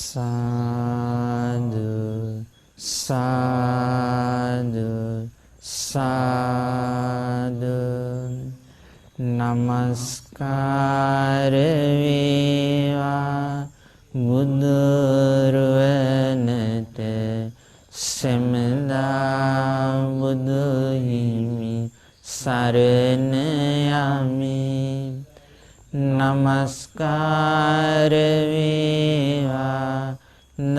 සාදු සාදු සාදු නමස්කාර වේවා බුදුරුවනට සෙමදා බුදු හිමි සරණ යමි නමස්කාර වේවා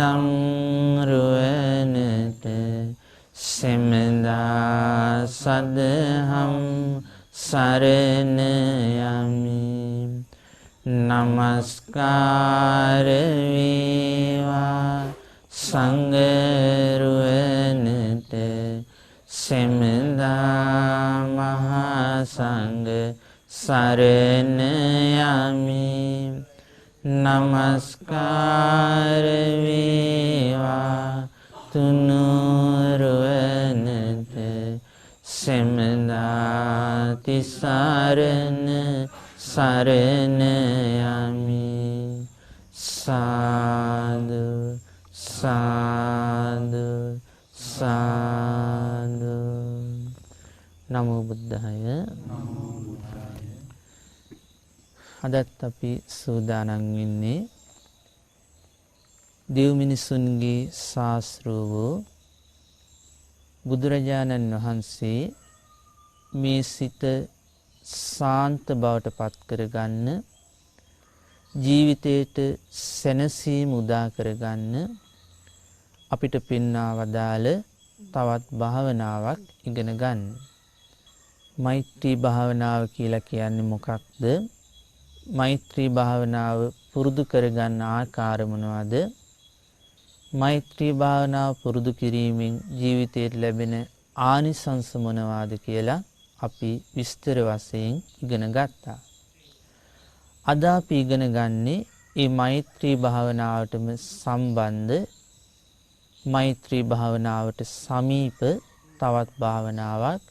දම්රුවනට සෙමදා සදහම් සරණ යමි නමස්කාර වේවා සංඝරුවනට සෙමදා මහා සංඝ සරණ යමි නමස්කාර වේවා තුනුරුවනට සෙමදා තිසරණ සරණ යමි සාදු සාදු සාදු නමෝ බුද්ධාය අදත් අපි සූදානම් වෙන්නේ දෙව් මිනිසුන්ගේ ශාස්ත්‍රෝ වූ බුදුරජාණන් වහන්සේ මේ සිත සාන්ත බවට පත් කරගන්න ජීවිතයට සැනසීම උදා කරගන්න අපිට පින්නා වදාළ තවත් භාවනාවක් ඉගෙන ගන්න. මෛත්‍රී භාවනාව කියලා කියන්නේ මොකක්ද? මෛත්‍රී භාවනාව පුරුදු කරගන්න ආකාර මොනවාද? මෛත්‍රී භාවනාව පුරුදු කිරීමෙන් ජීවිතයට ලැබෙන ආනිසංස මොනවාද කියලා අපි විස්තර වශයෙන් ඉගෙන ගත්තා. අද අපි ඉගෙන ගන්නේ මේ මෛත්‍රී භාවනාවටම සම්බන්ධ මෛත්‍රී භාවනාවට සමීප තවත් භාවනාවක්.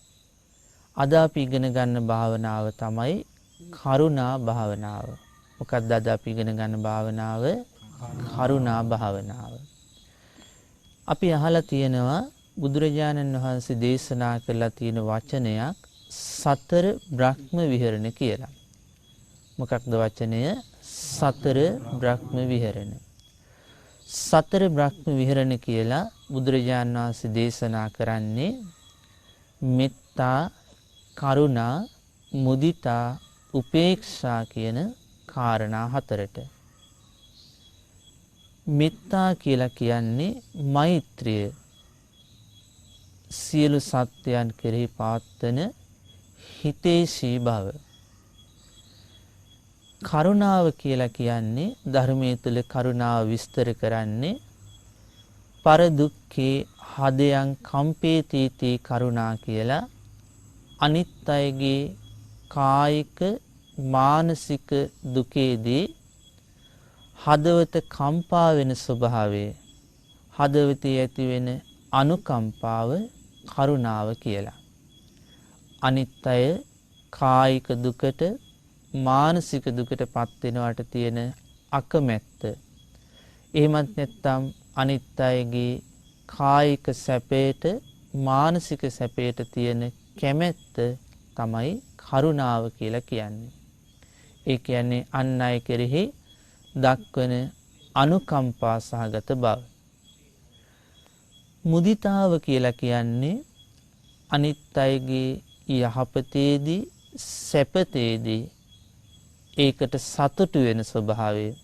අද අපි ඉගෙන ගන්න භාවනාව තමයි කරුණා භාවනාව. මොකක්ද අද අපි ඉගෙන ගන්න භාවනාව? කරුණා භාවනාව. අපි අහලා තියෙනවා බුදුරජාණන් වහන්සේ දේශනා කරලා තියෙන වචනයක් සතර බ්‍රහ්ම විහරණ කියලා. මොකක්ද වචනය? සතර බ්‍රහ්ම විහරණ. සතර බ්‍රහ්ම විහරණ කියලා බුදුරජාණන් වහන්සේ දේශනා කරන්නේ මෙත්තා, කරුණා, මුදිතා, උපේක්ෂා කියන කාරණා හතරට. මෙත්තා කියලා කියන්නේ මෛත්‍රිය. සියලු සත්‍යයන් කෙරෙහි පවත්වන හිතේශී බව. කරුණාව කියලා කියන්නේ ධර්මයේ තුල කරුණාව විස්තර කරන්නේ පර දුක්ඛේ හදයන් කම්පේතිති කරුණා කියලා අනිත් අයගේ කායික මානසික දුකේදී හදවත කම්පා වෙන ස්වභාවය, හදවතේ ඇති වෙන අනුකම්පාව කරුණාව කියලා. අනිත් අය කායික දුකට මානසික දුකට පත් වෙනවට තියෙන අකමැත්ත. එහෙමත් නැත්නම් අනිත් අයගේ කායික සැපයට මානසික සැපයට තියෙන කැමැත්ත තමයි කරුණාව කියලා කියන්නේ. ඒ කියන්නේ අන් අය කෙරෙහි දක්වන අනුකම්පා සහගත බව. මුදිතාව කියලා කියන්නේ අනිත් අයගේ යහපතේදී සැපතේදී ඒකට සතුටු වෙන ස්වභාවය,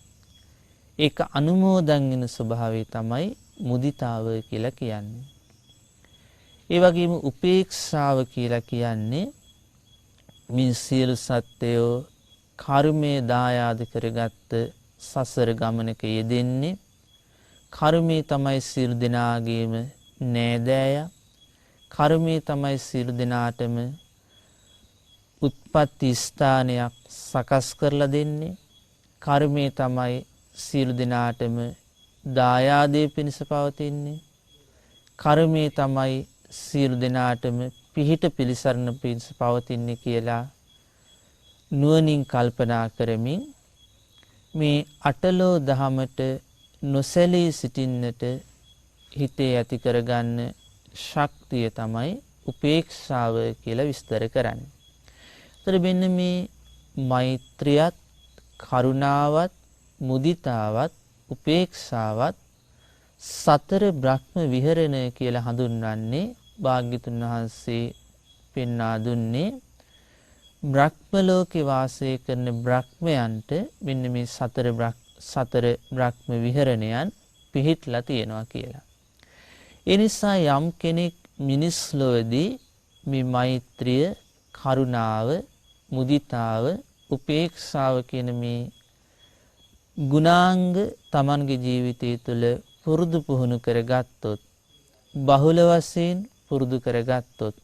ඒක අනුමෝදන් වෙන ස්වභාවය තමයි මුදිතාව කියලා කියන්නේ. ඒ වගේම උපේක්ෂාව කියලා කියන්නේ මේ සියලු සත්‍යෝ කර්මයේ දායාද කරගත්ත සසර ගමනක යෙදෙන්නේ. කර්මයේ තමයි සියලු දෙනාගේම නෑදෑය. කර්මයේ තමයි සියලු දෙනාටම උත්පත්ති ස්ථානයක් සකස් කරලා දෙන්නේ. කර්මයේ තමයි සියලු දෙනාටම දායාදයේ පිණිස පවතින්නේ. කර්මයේ තමයි සියලු දෙනාටම පිහිට පිළිසරණ පිණිස පවතින්නේ කියලා නුවණින් කල්පනා කරමින් මේ අටලෝ දහමට නොසැලී සිටින්නට හිතේ ඇති කරගන්න ශක්තිය තමයි උපේක්ෂාව කියලා විස්තර කරන්නේ. ඒතර මෙන්න මේ මෛත්‍රියත්, කරුණාවත්, මුදිතාවත්, උපේක්ෂාවත් සතර බ්‍රහ්ම විහරණය කියලා හඳුන්වන්නේ භාග්‍යතුන් වහන්සේ පෙන්වා දුන්නේ බ්‍රහ්ම ලෝකේ වාසය කරන බ්‍රහ්මයන්ට මෙන්න මේ සතර බ්‍රහ්ම විහරණයන් පිහිටලා තියෙනවා කියලා. ඒ නිසා යම් කෙනෙක් මිනිස් ලෝකදී මේ මෛත්‍රිය, කරුණාව, මුදිතාව, උපේක්ෂාව කියන මේ ගුණාංග Tamanගේ ජීවිතය තුළ පුරුදු පුහුණු කරගත්තොත්, බහුල වශයෙන් පුරුදු කරගත්තොත්,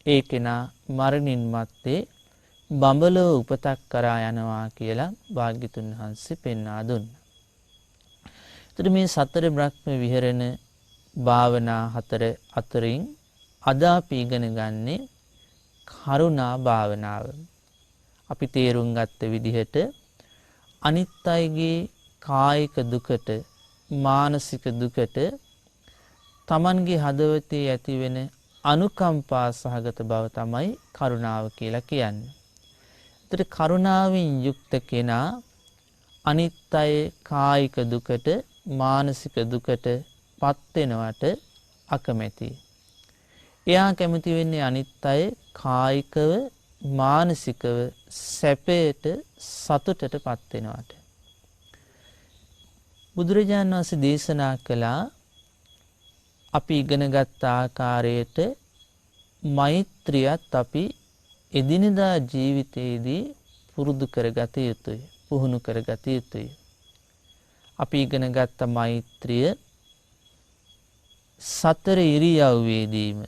ඒ කෙනා මරණින් මත්තේ බඹලව උපතක් කරා යනවා කියලා භාග්‍යතුන් වහන්සේ පෙන්වා දුන්නා. ඒතර මේ සතර බ්‍රහ්ම විහරණ භාවනා හතර අතරින් අද අපි ඉගෙන ගන්නේ කරුණා භාවනාව. අපි තේරුම් ගත්ත විදිහට අනිත් අයගේ කායික දුකට, මානසික දුකට Tamanගේ හදවතේ ඇතිවෙන අනුකම්පා සහගත බව තමයි කරුණාව කියලා කියන්නේ. ඒතර කරුණාවෙන් යුක්ත කෙනා අනිත් අය කායික දුකට, මානසික දුකට පත් වෙනවට අකමැතියි. එයා කැමති වෙන්නේ අනිත් අය කායිකව, මානසිකව සැපයට, සතුටට පත් වෙනවට. බුදුරජාණන් වහන්සේ දේශනා කළා අපි ඉගෙනගත් ආකාරයට මෛත්‍රියත් අපි එදිනෙදා ජීවිතයේදී පුරුදු කරගත යුතුයි, පුහුණු කරගත යුතුයි. අපි ඉගෙනගත්ත මෛත්‍රිය සතර ඉරියව්වේදීම,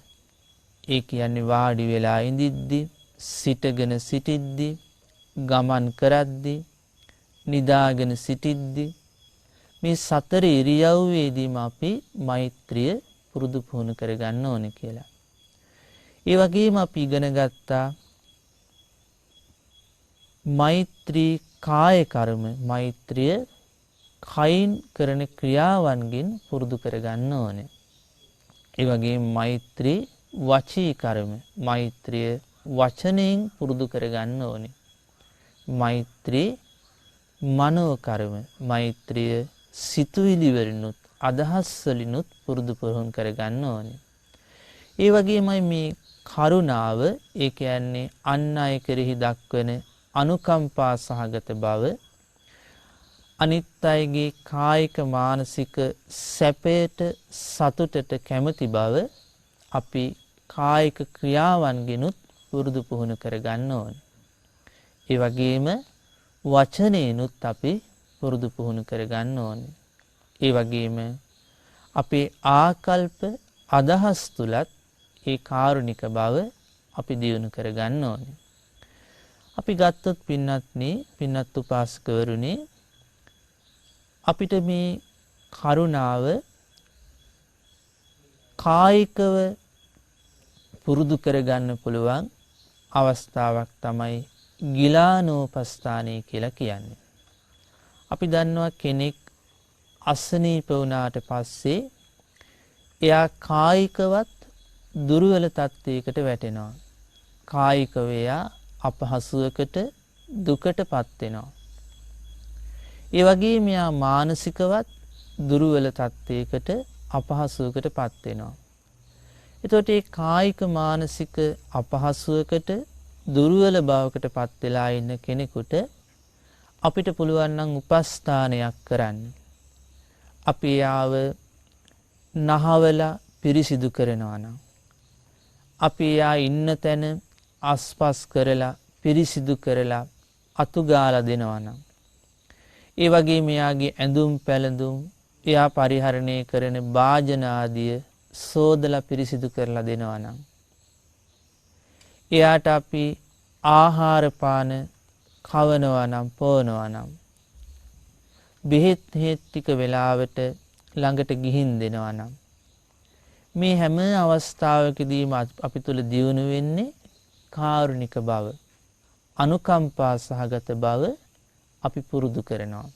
ඒ කියන්නේ වාඩි වෙලා ඉඳිද්දි, සිටගෙන සිටිද්දි, ගමන් කරද්දි, නිදාගෙන සිටිද්දි, මේ සතර ඉරියව්වේදීම අපි මෛත්‍රිය පුරුදු පුහුණු කරගන්න ඕනේ කියලා. ඒ වගේම අපි ඉගෙන ගත්තා මෛත්‍රී කාය කර්ම, මෛත්‍රිය කයින් කරන ක්‍රියාවන්ගෙන් පුරුදු කරගන්න ඕනේ. ඒ වගේම මෛත්‍රී වචී කර්ම, මෛත්‍රිය වචනයෙන් පුරුදු කරගන්න ඕනේ. මෛත්‍රී මනෝ කර්ම, මෛත්‍රිය සිතුවිලි වලිනුත්, අදහස් වලිනුත් පුරුදු පුහුණු කරගන්න ඕනේ. ඒ වගේමයි මේ කරුණාව, ඒ කියන්නේ අන් අය කෙරෙහි දක්වන අනුකම්පා සහගත බව, අනිත් අයගේ කායික, මානසික සැපයට, සතුටට කැමති බව අපි කායික ක්‍රියාවන්ගෙනුත් පුරුදු පුහුණු කරගන්න ඕනේ. ඒ වගේම වචනේනුත් අපි පුරුදු පුහුණු කරගන්න ඕනේ. ඒ වගේම අපේ ආකල්ප, අදහස් තුලත් ඒ කාරුණික බව අපි දියුණු කරගන්න ඕනේ. අපි ගත්තොත් පින්නත් උපාසකවරුනි, අපිට මේ කරුණාව කායිකව පුරුදු කරගන්න පුළුවන් අවස්ථාවක් තමයි ගිලානෝපස්ථානය කියලා කියන්නේ. අපි දන්නවා කෙනෙක් අසනීප වුණාට පස්සේ එයා කායිකවත් දුර්වල තත්ත්වයකට වැටෙනවා. කායිකව එයා අපහසුවකට, දුකටපත් වෙනවා. ඒ වගේම එයා මානසිකවත් දුර්වල තත්ත්වයකට, අපහසුවකටපත් වෙනවා. එතකොට මේ කායික, මානසික අපහසුවකට, දුර්වල භාවයකටපත් වෙලා ඉන්න කෙනෙකුට අපිට පුළුවන් නම් උපස්ථානයක් කරන්න. අපි යාව නහවලා පිරිසිදු කරනවා නම්, අපි යා ඉන්න තැන අස්පස් කරලා, පිරිසිදු කරලා, අතු ගාලා දෙනවා නම්, ඒ වගේම එයාගේ ඇඳුම් පැළඳුම්, එයා පරිහරණය කරන භාජන ආදිය සෝදලා පිරිසිදු කරලා දෙනවා නම්, එයාට අපි ආහාර පාන කවනවා නම්, පොවනවා නම්, බෙහෙත් ටික වෙලාවට ළඟට ගිහින් දෙනවා නම්, මේ හැම අවස්ථාවකදීම අපි තුල දියුණු වෙන්නේ කාරුණික බව, අනුකම්පා සහගත බව අපි පුරුදු කරනවා.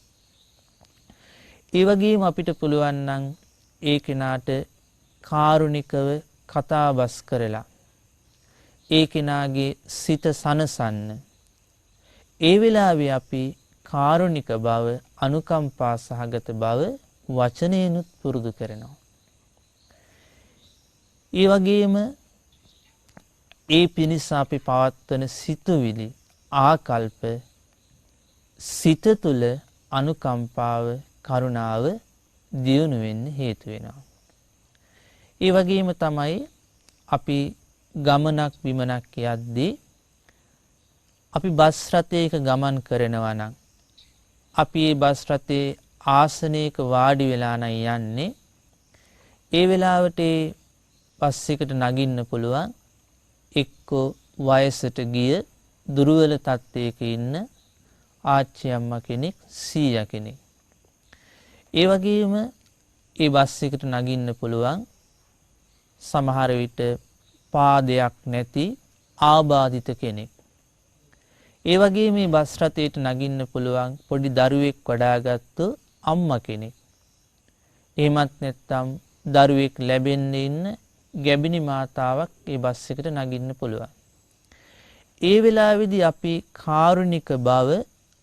ඒ වගේම අපිට පුළුවන් නම් ඒ කෙනාට කාරුණිකව කතා බස් කරලා ඒ කෙනාගේ සිත සනසන්න. ඒ වෙලාවේ අපි කාරුණික බව, අනුකම්පා සහගත බව වචනයෙන්ුත් පුරුදු කරනවා. ඒ වගේම ඒ පිණිස අපි පවත්වන සිතුවිලි, ආකල්ප, සිත තුළ අනුකම්පාව, කරුණාව දියුණු වෙන්න හේතු වෙනවා. ඒ වගේම තමයි අපි ගමනක් බිමනක් යද්දී අපි බස් රථයක ගමන් කරනවා නම් අපි මේ බස් රථයේ ආසනයක වාඩි වෙලා නම් යන්නේ, ඒ වෙලාවට බස් එකට නගින්න පුළුවන් එක්කෝ වයසට ගිය දුර්වල තත්ත්වයක ඉන්න ආච්චි අම්මා කෙනෙක්, සීයා කෙනෙක්. ඒ වගේම ඒ බස් එකට නගින්න පුළුවන් සමහර විට පාදයක් නැති ආබාධිත කෙනෙක්. ඒ වගේ මේ බස් රථයට නගින්න පුළුවන් පොඩි දරුවෙක් වඩාගත්තු අම්මා කෙනෙක්. එහෙමත් නැත්නම් දරුවෙක් ලැබෙන්න ඉන්න ගැබිනි මාතාවක් ඒ බස් එකට නගින්න පුළුවන්. ඒ වෙලාවේදී අපි කාරුණික බව,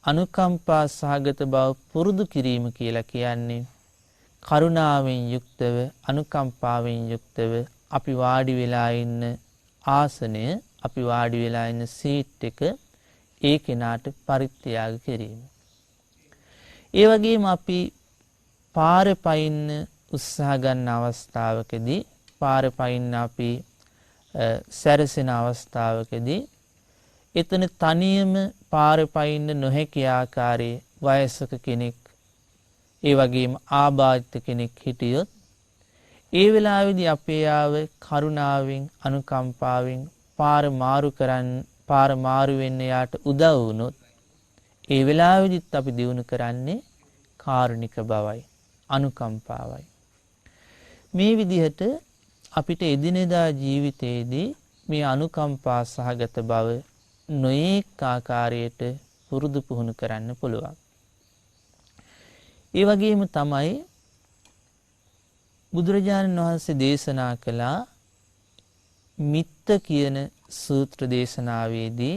අනුකම්පා සහගත බව පුරුදු කිරීම කියලා කියන්නේ කරුණාවෙන් යුක්තව, අනුකම්පාවෙන් යුක්තව අපි වාඩි වෙලා ඉන්න ආසනය, අපි වාඩි වෙලා ඉන්න සීට් එක ඒ කෙනාට පරිත්‍යාග කිරීම. ඒ වගේම අපි පාර පයින්න උත්සාහ ගන්න අවස්ථාවකදී, පාර පයින්න අපි සැරසෙන අවස්ථාවකදී එතන තනියම පාර පයින්න නොහැකි ආකාරයේ වයසක කෙනෙක්, ඒ වගේම ආබාධිත කෙනෙක් හිටියොත් ඒ වෙලාවේදී අපේ ආව කරුණාවෙන්, අනුකම්පාවෙන් පාර මාරු වෙන්න යාට උදව් වුණොත් ඒ වෙලාවේදීත් අපි දිනු කරන්නේ කාරුණික බවයි, අනුකම්පාවයි. මේ විදිහට අපිට එදිනෙදා ජීවිතයේදී මේ අනුකම්පා සහගත බව නොඑක ආකාරයට පුරුදු පුහුණු කරන්න පුළුවන්. ඒ වගේම තමයි බුදුරජාණන් වහන්සේ දේශනා කළා මිත්ත කියන සූත්‍ර දේශනාවේදී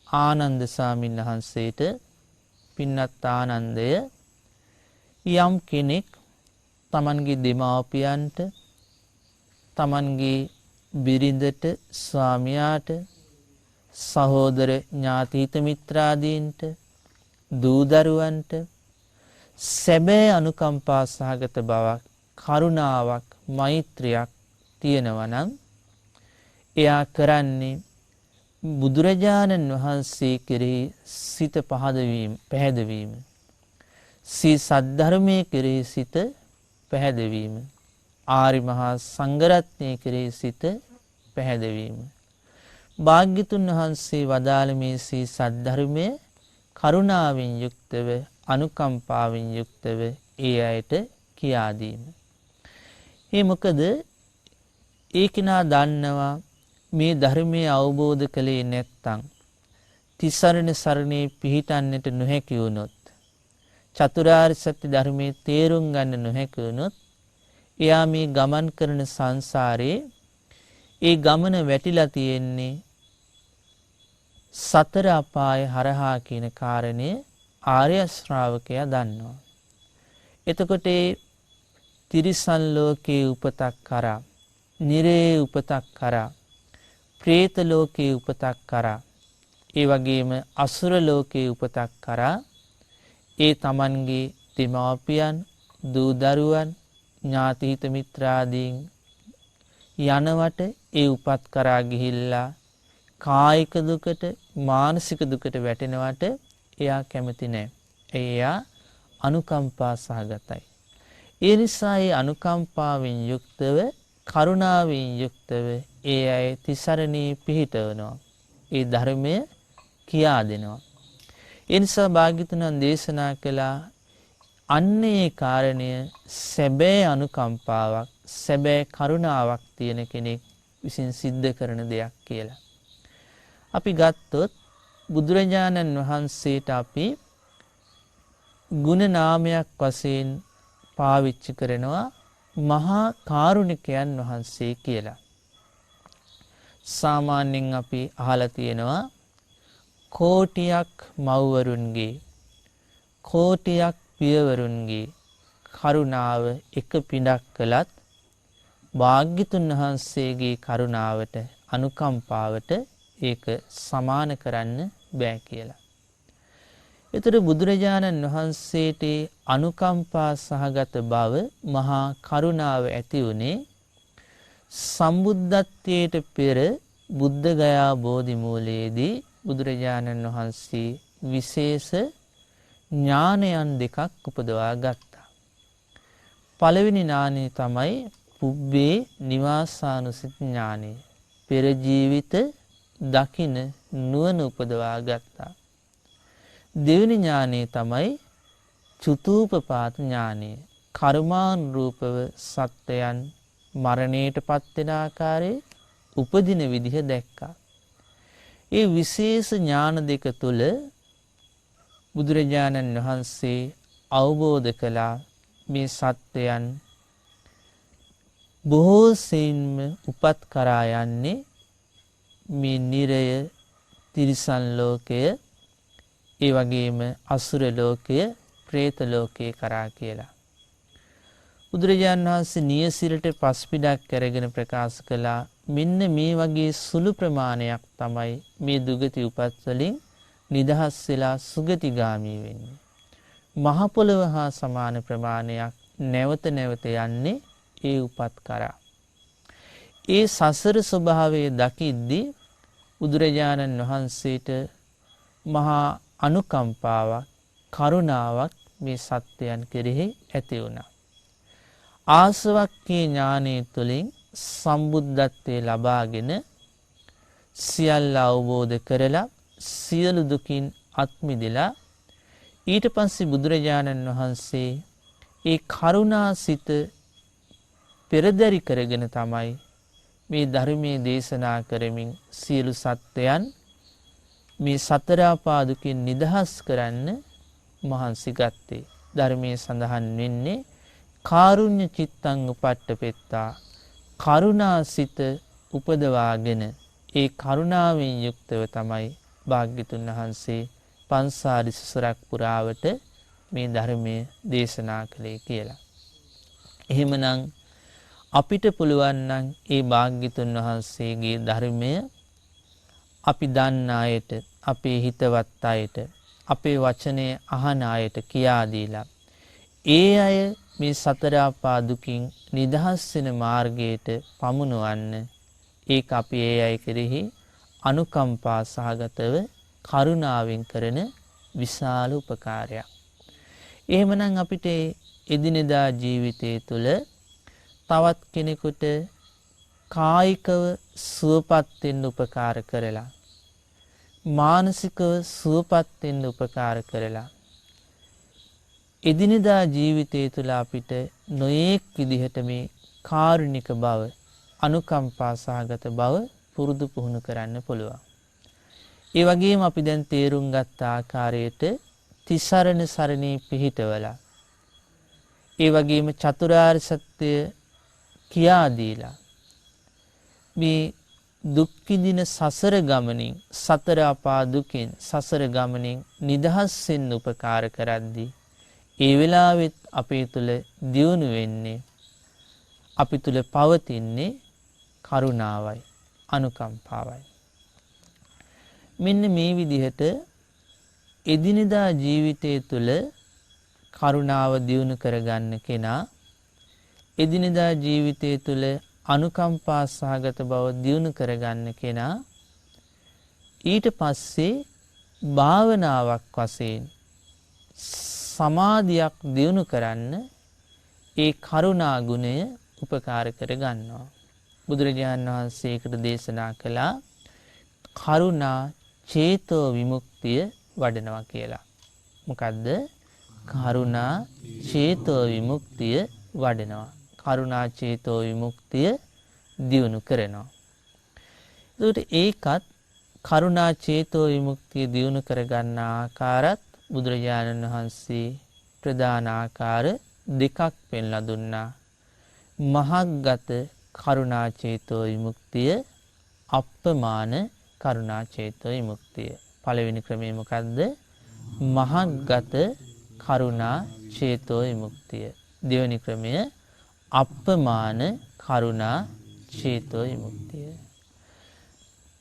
ආනන්ද ස්වාමීන් වහන්සේට, පින්වත් ආනන්දය, යම් කෙනෙක් තමන්ගේ දෙමාපියන්ට, තමන්ගේ බිරිඳට, ස්වාමියාට, සහෝදර ඥාති හිත මිත්‍රාදීන්ට, දූ දරුවන්ට සැබෑ අනුකම්පා සහගත බවක්, කරුණාවක්, මෛත්‍රියක් තියෙනවා නම් එයා කරන්නේ බුදුරජාණන් වහන්සේ කෙරෙහි සිත පැහැදවීම, සී සද්ධර්මයේ කෙරෙහි සිත පැහැදවීම, ආරි මහා සංඝරත්නය කෙරෙහි සිත පැහැදවීම. භාග්‍යතුන් වහන්සේ වදාළ මේ සී සද්ධර්මය කරුණාවෙන් යුක්තව, අනුකම්පාවෙන් යුක්තව ඒ අයට කියා දීම. ඒ මොකද ඒ කෙනා දන්නවා මේ ධර්මයේ අවබෝධ කළේ නැත්නම්, තිසරණ සරණේ පිහිටන්නට නොහැකි වුණොත්, චතුරාර්ය සත්‍ය ධර්මයේ තේරුම් ගන්න නොහැකි වුණොත් එයා මේ ගමන් කරන සංසාරේ ඒ ගමන වැටිලා තියෙන්නේ සතර අපාය හරහා කියන කාරණය ආර්ය ශ්‍රාවකයා දන්නවා. එතකොට තිරිසන් ලෝකේ උපතක් කරා, නිරේ උපතක් කරා, പ്രേත ලෝකේ උපතක් කරා, ඒ වගේම අසුර ලෝකේ උපතක් කරා ඒ තමන්ගේ දෙමාපියන්, දූ දරුවන්, ඥාති හිත මිත්‍රාදීන් යනවට ඒ උපත් කරා ගිහිල්ලා කායික දුකට, මානසික දුකට වැටෙනවට එයා කැමති නැහැ. එයා අනුකම්පා සහගතයි. ඒ නිසා ඒ අනුකම්පාවෙන් යුක්තව, කරුණාවෙන් යුක්තව ඒ අය තිසරණේ පිහිටවනවා. ඒ ධර්මය කියා දෙනවා. ඒ නිසා භාග්‍යවතුන් දේශනා කළා අන්නේ කාරණය සැබෑ අනුකම්පාවක්, සැබෑ කරුණාවක් තියෙන කෙනෙක් විසින් සිද්ධ කරන දෙයක් කියලා. අපි ගත්තොත් බුදුරජාණන් වහන්සේට අපි ගුණ නාමයක් වශයෙන් පාවිච්චි කරනවා මහා කාරුණිකයන් වහන්සේ කියලා. සාමාන්‍යයෙන් අපි අහලා තියෙනවා කෝටියක් මව්වරුන්ගේ කෝටියක් පියවරුන්ගේ කරුණාව එක පිටක් කළත් භාග්‍යතුන් වහන්සේගේ කරුණාවට අනුකම්පාවට ඒක සමාන කරන්න බෑ කියලා. ඒතර බුදුරජාණන් වහන්සේට අනුකම්පා සහගත බව මහා කරුණාව ඇති උනේ සම්බුද්ධත්වයට පෙර බුද්ධගයා බෝධි මූලයේදී බුදුරජාණන් වහන්සේ විශේෂ ඥානයන් දෙකක් උපදවා ගත්තා. පළවෙනි ඥානය තමයි පුබ්බේ නිවාසානුසති ඥානය. පෙර ජීවිත දකින නුවණ උපදවා ගත්තා. දෙවෙනි ඥානය තමයි චුතූපපාත ඥානය. කර්මානුරූපව සත්‍යයන් මරණයට පත් වෙන ආකාරයේ උපදින විදිහ දැක්කා. ඒ විශේෂ ඥාන දෙක තුල බුදුරජාණන් වහන්සේ අවබෝධ කළා මේ සත්‍යයන් බොහෝ සෙයින්ම උපත් කරා යන්නේ මේ නිරය, තිරිසන් ලෝකය, ඒ වගේම අසුර ලෝකය, പ്രേත ලෝකය කරා කියලා. බුදුරජාණන් වහන්සේ නියසිරට පස්පිඩක් කරගෙන ප්‍රකාශ කළා මෙන්න මේ වගේ සුළු ප්‍රමාණයක් තමයි මේ දුගති උපත් වලින් නිදහස් වෙලා සුගතිගාමී වෙන්නේ. මහ පොළව හා සමාන ප්‍රමාණයක් නැවත නැවත යන්නේ ඒ උපත් කරා. ඒ සසර ස්වභාවය දකිද්දී බුදුරජාණන් වහන්සේට මහා අනුකම්පාවක්, කරුණාවක් මේ සත්‍යයන් කෙරෙහි ඇති වුණා. ආසවක්ඛේ ඥානයේ තුලින් සම්බුද්ධත්වයේ ලබාගෙන සියල්ල අවබෝධ කරලා සියලු දුකින් අත් මිදලා ඊට පස්සේ බුදුරජාණන් වහන්සේ ඒ කරුණා සිත පෙරදරි කරගෙන තමයි මේ ධර්මයේ දේශනා කරමින් සියලු සත්‍යයන් මේ සතර ආපා දුකින් නිදහස් කරන්න මහන්සි ගත්තේ. ධර්මයේ සඳහන් වෙන්නේ කාරුණ්‍ය චිත්තං උපට්ඨපෙත්තා, කරුණා සිත උපදවාගෙන ඒ කරුණාවෙන් යුක්තව තමයි භාග්‍යතුන් වහන්සේ පන්සාරි සසරක් පුරාවට මේ ධර්මයේ දේශනා කළේ කියලා. එහෙමනම් අපිට පුළුවන් නම් ඒ භාග්‍යතුන් වහන්සේගේ ධර්මය අපි දන්න අයට, අපේ හිතවත් අයට, අපේ වචනය අහන අයට කියා දීලා ඒ අය මේ සතර ආපා දුකින් නිදහස් වෙන මාර්ගයට පමුණවන්න ඒක අපි ඒ අය කෙරෙහි අනුකම්පා සහගතව කරුණාවෙන් කරන විශාල උපකාරයක්. එහෙමනම් අපිට එදිනෙදා ජීවිතයේ තුල තවත් කෙනෙකුට කායිකව සුවපත් වෙන්න උපකාර කරලා, මානසිකව සුවපත් වෙන්න උපකාර කරලා, එදිනෙදා ජීවිතයේ තුල අපිට නොඑක් විදිහට මේ කාරුණික බව, අනුකම්පා සහගත බව පුරුදු පුහුණු කරන්න පුළුවන්. ඒ වගේම අපි දැන් තේරුම් ගත්ත ආකාරයට තිසරණ සරණේ පිහිටවලා, ඒ වගේම චතුරාර්ය සත්‍ය කියා දීලා මේ දුක් විඳින සසර ගමනින්, සතර අපා දුකින් සසර ගමනින් නිදහස් වෙන්න උපකාර කරද්දී ඒ වෙලාවෙත් අපේ තුල දියුණු වෙන්නේ, අපි තුල පවතින්නේ කරුණාවයි, අනුකම්පාවයි. මෙන්න මේ විදිහට එදිනෙදා ජීවිතයේ තුල කරුණාව දියුණු කරගන්න කෙනා, එදිනෙදා ජීවිතයේ තුල අනුකම්පා සහගත බව දියුණු කරගන්න කෙනා ඊට පස්සේ භාවනාවක් වශයෙන් සමාධියක් දියුණු කරන්න ඒ කරුණා ගුණය උපකාර කර ගන්නවා. බුදුරජාණන් වහන්සේ ඒකට දේශනා කළා කරුණා චේතෝ විමුක්තිය වඩනවා කියලා. මොකද්ද? කරුණා චේතෝ විමුක්තිය වඩනවා. කරුණා චේතෝ විමුක්තිය දියුණු කරනවා. ඒකට ඒකත් කරුණා චේතෝ විමුක්තිය දියුණු කරගන්න ආකාරات බුදුරජාණන් වහන්සේ ප්‍රධාන ආකාර දෙකක් පෙන්ලා දුන්නා. මහග්ගත කරුණා චේතෝ විමුක්තිය, අප්පමාන කරුණා චේතෝ විමුක්තිය. පළවෙනි ක්‍රමය මොකද්ද? මහග්ගත කරුණා චේතෝ විමුක්තිය. දෙවෙනි ක්‍රමය අප්පමාන කරුණා චේතෝ විමුක්තිය.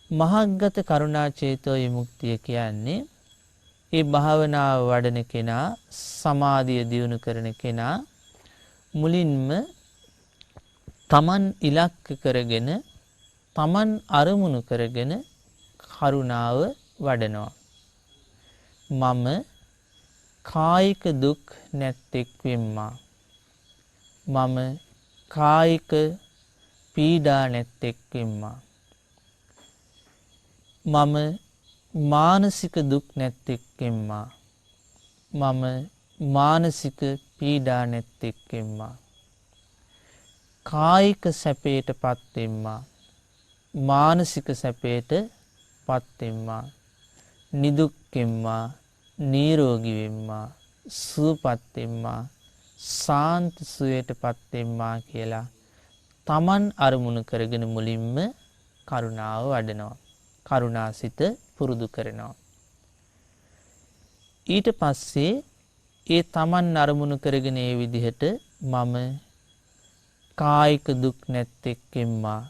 මහග්ගත කරුණා චේතෝ විමුක්තිය කියන්නේ ඒ භාවනාව වඩන කෙනා, සමාධිය දියුණු කරන කෙනා මුලින්ම තමන් ඉලක්ක කරගෙන, තමන් අරමුණු කරගෙන කරුණාව වඩනවා. මම කායික දුක් නැත්තෙක් වෙම්මා. මම කායික පීඩා නැත්තෙක් වෙම්මා. මම මානසික දුක් නැත්තෙක් වෙම්මා. මම මානසික පීඩා නැත්තෙක් වෙම්මා. කායික සැපයට පත් වෙම්මා. මානසික සැපයට පත් වෙම්මා. නිදුක් වෙම්මා. නිරෝගී වෙම්මා. සුවපත් වෙම්මා. සාන්ත සුවයට පත් වෙම්මා කියලා තමන් අරමුණු කරගෙන මුලින්ම කරුණාව වඩනවා. කරුණාසිත පුරුදු කරනවා. ඊට පස්සේ ඒ තමන් අරමුණු කරගෙන ඒ විදිහට මම කායික දුක් නැත්තෙක් වෙම්මා.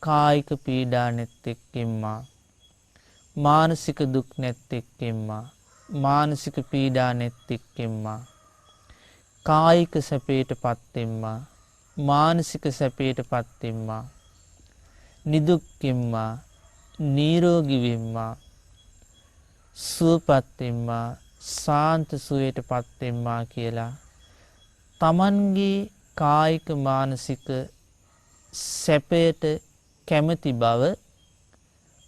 කායික පීඩා නැත්තෙක් වෙම්මා. මානසික දුක් නැත්තෙක් වෙම්මා. මානසික පීඩා නැත්තෙක් වෙම්මා. කායික සැපයට පත් වෙම්මා. මානසික සැපයට පත් වෙම්මා. නිදුක් වෙම්මා. නිරෝගී වෙම්මා. සුවපත් වෙම්මා. සාන්ත සුවයට පත් වෙම්මා කියලා තමන්ගේ කායික මානසික සැපයට කැමති බව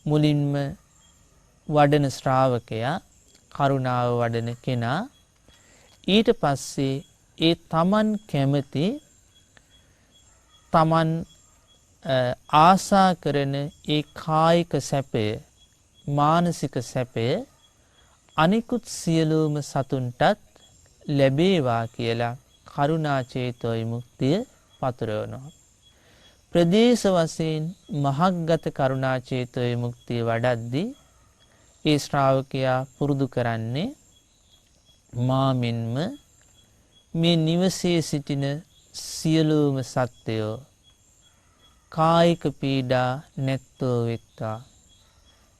මුලින්ම වඩන ශ්‍රාවකයා, කරුණාව වඩන කෙනා ඊට පස්සේ ඒ තමන් කැමති, තමන් ආසා කරන ඒ කායික සැපය, මානසික සැපය අනිකුත් සියලුම සතුන්ටත් ලැබේවා කියලා කරුණා චේතෝ විමුක්තිය පතුරවනවා. ප්‍රදේශ වශයෙන් මහග්ගත කරුණා චේතෝ විමුක්තිය වඩද්දී ඒ ශ්‍රාවකයා පුරුදු කරන්නේ මා මෙන්ම මේ නිවසේ සිටින සියලුම සත්වයෝ කායික පීඩා නැත්තෝ වෙත්වා.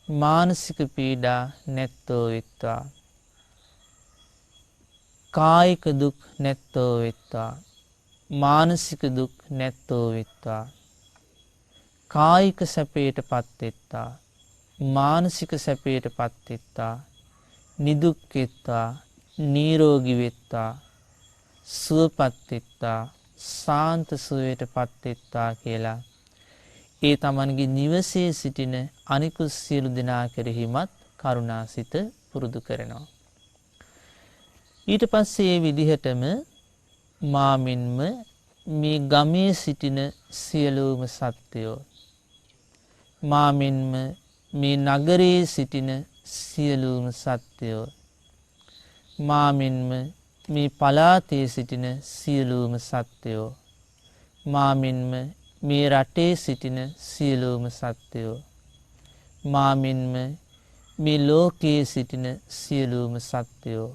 මානසික පීඩා නැත්තෝ වෙත්වා. කායික දුක් නැත්තෝ වෙත්වා. මානසික දුක් නැත්තෝ වෙත්වා. කායික සැපයට පත්වෙත්වා. මානසික සැපයට පත්වෙත්වා. නිදුක් වෙත්වා. නිරෝගී වෙත්වා. සුවපත් වෙත්වා. සාන්ත සුවයට පත්වෙත්වා කියලා ඒ තමන්ගේ නිවසේ සිටින අනිකුත් සියලු දෙනා කෙරෙහිමත් කරුණාසිත පුරුදු කරනවා. ඊට පස්සේ මේ විදිහටම මා මෙන්ම මේ ගමේ සිටින සියලුම සත්වයෝ, මා මෙන්ම මේ නගරයේ සිටින සියලුම සත්වයෝ, මා මෙන්ම මේ පළාතේ සිටින සියලුම සත්වයෝ, මා මෙන්ම මේ රටේ සිටින සියලුම සත්වයෝ, මා මෙන්ම මේ ලෝකයේ සිටින සියලුම සත්වයෝ,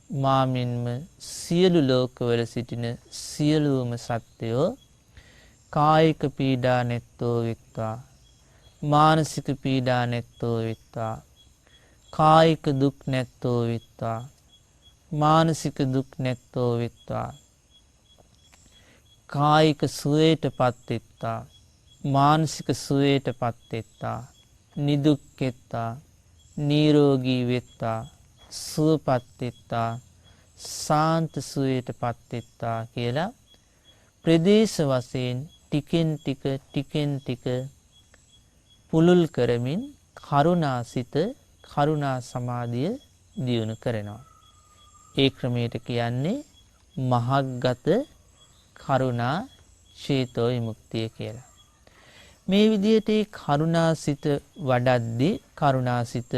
මා මෙන්ම සියලු ලෝකවල සිටින සියලුම සත්වයෝ කායික පීඩා නැත්තෝ වෙත්වා. මානසික පීඩා නැත්තෝ වෙත්වා. කායික දුක් නැත්තෝ වෙත්වා. මානසික දුක් නැත්තෝ වෙත්වා. කායික සුවයට පත්වෙත්වා. මානසික සුවයට පත්වෙත්වා. නිදුක් වෙත්වා. නිරෝගී වෙත්වා. සුවපත් වෙත්වා. සාන්ත සුවයට පත්වෙත්වා කියලා ප්‍රදේශ වශයෙන් ටිකෙන් ටික පුළුල් කරමින් කරුණාසිත, කරුණා සමාධිය දියුණු කරනවා. ඒ ක්‍රමයට කියන්නේ මහග්ගත කරුණා චේතෝ විමුක්තිය කියලා. මේ විදිහට කරුණාසිත වඩද්දී, කරුණාසිත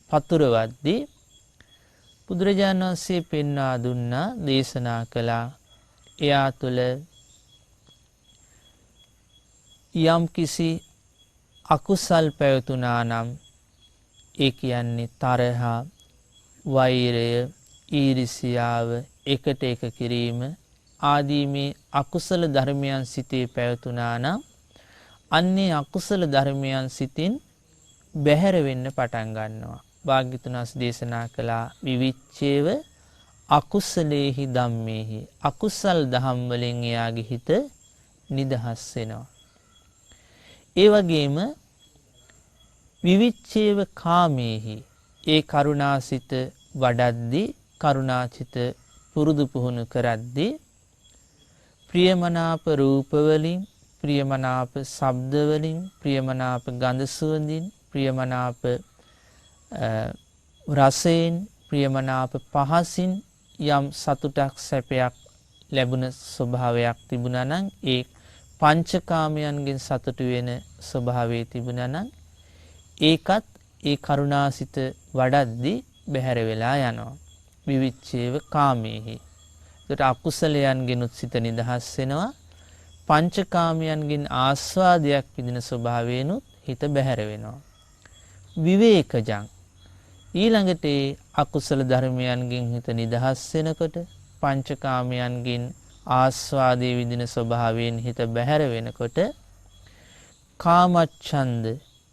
පතුරවද්දී බුදුරජාණන් වහන්සේ පෙන්වා දුන්නා, දේශනා කළා. එයා තුළ යම් කිසි අකුසල් පැවතුනා නම් ඒ කියන්නේ තරහා, වෛරය, ඊර්ෂියාව, එකට එක කිරීම ආදී මේ අකුසල ධර්මයන් සිතේ පැවතුනා නම් අන්නේ අකුසල ධර්මයන් සිතින් බැහැර වෙන්න පටන් ගන්නවා. භාග්‍යවතුන් වහන්සේ දේශනා කළා විවිච්ඡේව අකුසලේහි ධම්මේහි. අකුසල් දහම් වලින් එයාගේ හිත නිදහස් වෙනවා. ඒ වගේම විවිච්ඡේව කාමේහි. ඒ කරුණාසිත වඩද්දී, කරුණාචිත පුරුදු පුහුණු කරද්දී ප්‍රියමනාප රූප වලින්, ප්‍රියමනාප ශබ්ද වලින්, ප්‍රියමනාප ගන්ධ සුවඳින්, ප්‍රියමනාප රසයෙන්, ප්‍රියමනාප පහසින් යම් සතුටක් සැපයක් ලැබුණ ස්වභාවයක් තිබුණා නම්, ඒ පංචකාමයන්ගෙන් සතුටු වෙන ස්වභාවය තිබුණා නම් ඒකත් ඒ කරුණාසිත වඩද්දී බැහැර වෙලා යනවා. විවිච්ඡේව කාමේහි. ඒකට අකුසලයන්ගෙනුත් සිත නිදහස් වෙනවා. පංචකාමයන්ගෙන් ආස්වාදයක් විඳින ස්වභාවයෙන්ුත් හිත බැහැර වෙනවා. විවේකජං. ඊළඟට අකුසල ධර්මයන්ගෙන් හිත නිදහස් වෙනකොට, පංචකාමයන්ගෙන් ආස්වාදයේ විඳින ස්වභාවයෙන් හිත බැහැර වෙනකොට කාමච්ඡන්ද,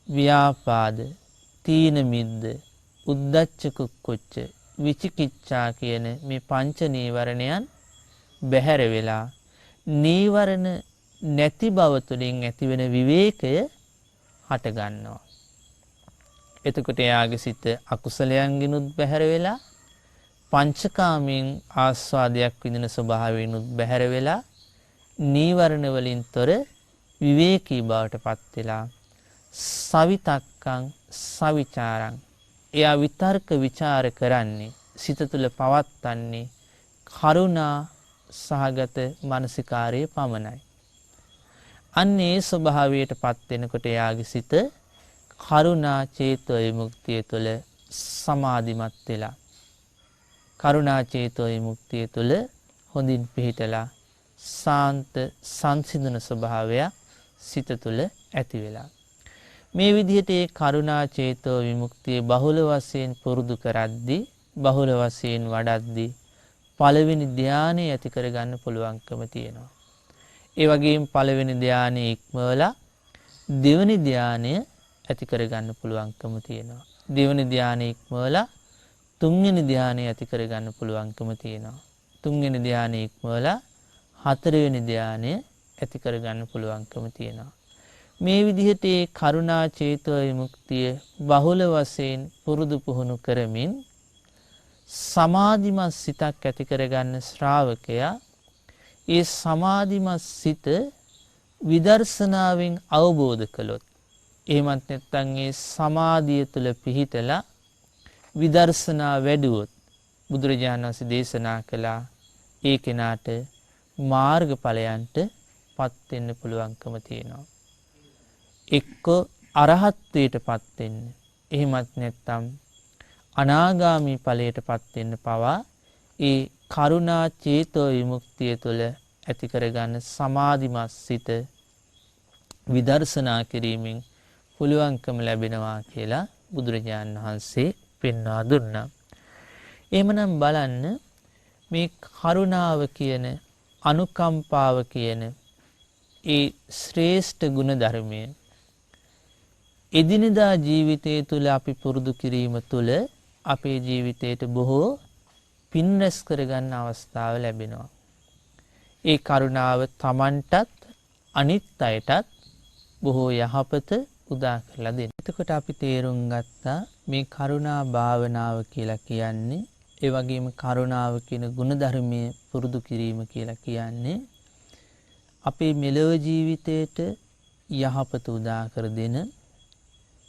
ව්‍යාපාද, තීන මිද්ද, උද්ධච්ච කුක්කුච්ච, විචිකිච්ඡා කියන මේ පංච නීවරණයන් බැහැර වෙලා නීවරණ නැති බව තුළින් ඇතිවෙන විවේකය හට ගන්නවා. එතකොට එයාගේ සිත අකුසලයන්ගෙනුත් බැහැර වෙලා, පංචකාමයෙන් ආස්වාදයක් විඳින ස්වභාවයෙන්ුත් බැහැර වෙලා, නීවරණ වලින් තොර විවේකී බවට පත් වෙලා, සවිතක්කං සවිචාරං. එයා විතර්ක විචාර කරන්නේ, සිත තුළ පවත්න්නේ කරුණා සහගත මානසිකාරයේ පමණයි. අන්න ඒ ස්වභාවයට පත් වෙනකොට එයාගේ සිත කරුණා චේතෝ විමුක්තිය තුළ සමාධිමත් වෙලා, කරුණා චේතෝ විමුක්තිය තුළ හොඳින් පිහිටලා සාන්ත සංසිඳන ස්වභාවයක් සිත තුළ ඇති වෙලා. මේ විදිහට ඒ කරුණා චේතෝ විමුක්තිය බහුල වශයෙන් පුරුදු කරද්දී, බහුල වශයෙන් වඩද්දී පළවෙනි ධානය ඇති කරගන්න පුළුවන්කම තියෙනවා. ඒ වගේම පළවෙනි ධානය ඉක්මවලා දෙවෙනි ධානය ඇති කරගන්න පුළුවන්කම තියෙනවා. දෙවෙනි ධානය ඉක්මවලා තුන්වෙනි ධානය ඇති කරගන්න පුළුවන්කම තියෙනවා. තුන්වෙනි ධානය ඉක්මවලා හතරවෙනි ධානය ඇති කරගන්න පුළුවන්කම තියෙනවා. මේ විදිහට ඒ කරුණා චේතෝ විමුක්තිය බහුල වශයෙන් පුරුදු පුහුණු කරමින් සමාධිමත් සිතක් ඇති කරගන්න ශ්‍රාවකයා ඒ සමාධිමත් සිත විදර්ශනාවෙන් අවබෝධ කළොත්, එහෙමත් නැත්නම් ඒ සමාධිය තුළ පිහිටලා විදර්ශනා වැඩුවොත්, බුදුරජාණන් වහන්සේ දේශනා කළා ඒ කෙනාට මාර්ගඵලයන්ට පත් වෙන්න පුළුවන්කම තියෙනවා. එක්ක අරහත්ත්වයට පත් වෙන්න, එහෙමත් නැත්නම් අනාගාමී ඵලයට පත් වෙන්න පවා ඒ කරුණා චේතෝ විමුක්තිය තුළ ඇති කරගන්න සමාධිමත් සිත විදර්ශනා කිරීමෙන් පුළුවන්කම ලැබෙනවා කියලා බුදුරජාණන් වහන්සේ පෙන්වා දුන්නා. එහෙමනම් බලන්න, මේ කරුණාව කියන, අනුකම්පාව කියන ඒ ශ්‍රේෂ්ඨ ගුණ ධර්මය එදිනෙදා ජීවිතය තුළ අපි පුරුදු කිරීම තුළ අපේ ජීවිතයට බොහෝ පින් රැස් කරගන්න අවස්ථාව ලැබෙනවා. ඒ කරුණාව Tamanටත් අනිත් අයටත් බොහෝ යහපත උදා කරලා දෙන්න. එතකොට අපි තේරුම් ගත්තා මේ කරුණා භාවනාව කියලා කියන්නේ, ඒ වගේම කරුණාව කියන ගුණධර්මයේ පුරුදු කිරීම කියලා කියන්නේ අපේ මෙලොව ජීවිතයට යහපත උදා කර දෙන,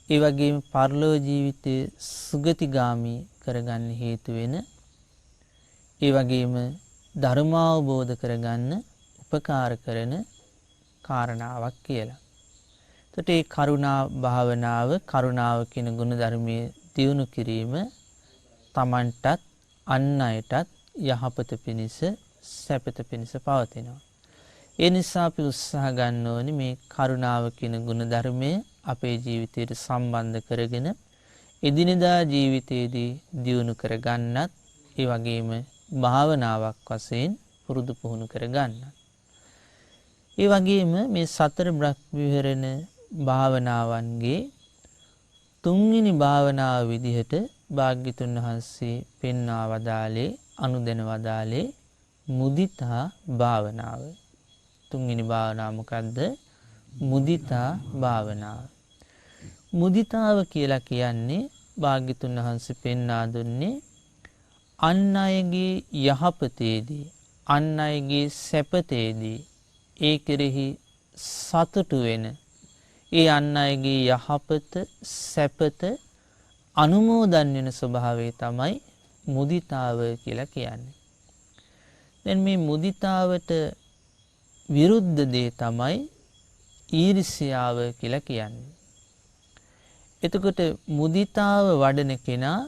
ඒ වගේම පරලොව ජීවිතයේ සුගතිගාමී කරගන්න හේතු වෙන, ඒ වගේම ධර්මාවබෝධ කරගන්න උපකාර කරන කාරණාවක් කියලා. එතකොට මේ කරුණා භාවනාව, කරුණාව කියන ගුණ ධර්මයේ දියුණු කිරීම Tamanටත් අන් අයටත් යහපත පිණිස සැපත පිණිස පවතිනවා. ඒ නිසා අපි උත්සාහ ගන්න ඕනේ මේ කරුණාව කියන ගුණ ධර්මය අපේ ජීවිතයට සම්බන්ධ කරගෙන එදිනෙදා ජීවිතයේදී දියුණු කර ගන්නත් ඒ වගේම භාවනාවක් වශයෙන් පුරුදු පුහුණු කර ගන්නත්. ඒ වගේම මේ සතර බ්‍රහ්ම විහරණ භාවනාවන්ගේ තුන්වෙනි භාවනාව විදිහට භාග්‍යතුන් වහන්සේ පෙන්වා වදාළේ අනුදැන වදාළේ මුදිතා භාවනාව. තුන්වෙනි භාවනාව මොකද්ද? මුදිතා භාවනාව. මුදිතාව කියලා කියන්නේ භාග්‍යතුන් වහන්සේ පෙන්වා දුන්නේ අන් අයගේ යහපතේදී අන් අයගේ සැපතේදී ඒ කෙරෙහි සතුටු වෙන ඒ අන් අයගේ යහපත සැපත අනුමෝදන් වෙන ස්වභාවය තමයි මුදිතාව කියලා කියන්නේ. දැන් මේ මුදිතාවට විරුද්ධ දේ තමයි ඊර්ෂ්‍යාව කියලා කියන්නේ. එතකොට මුදිතාව වඩන කෙනා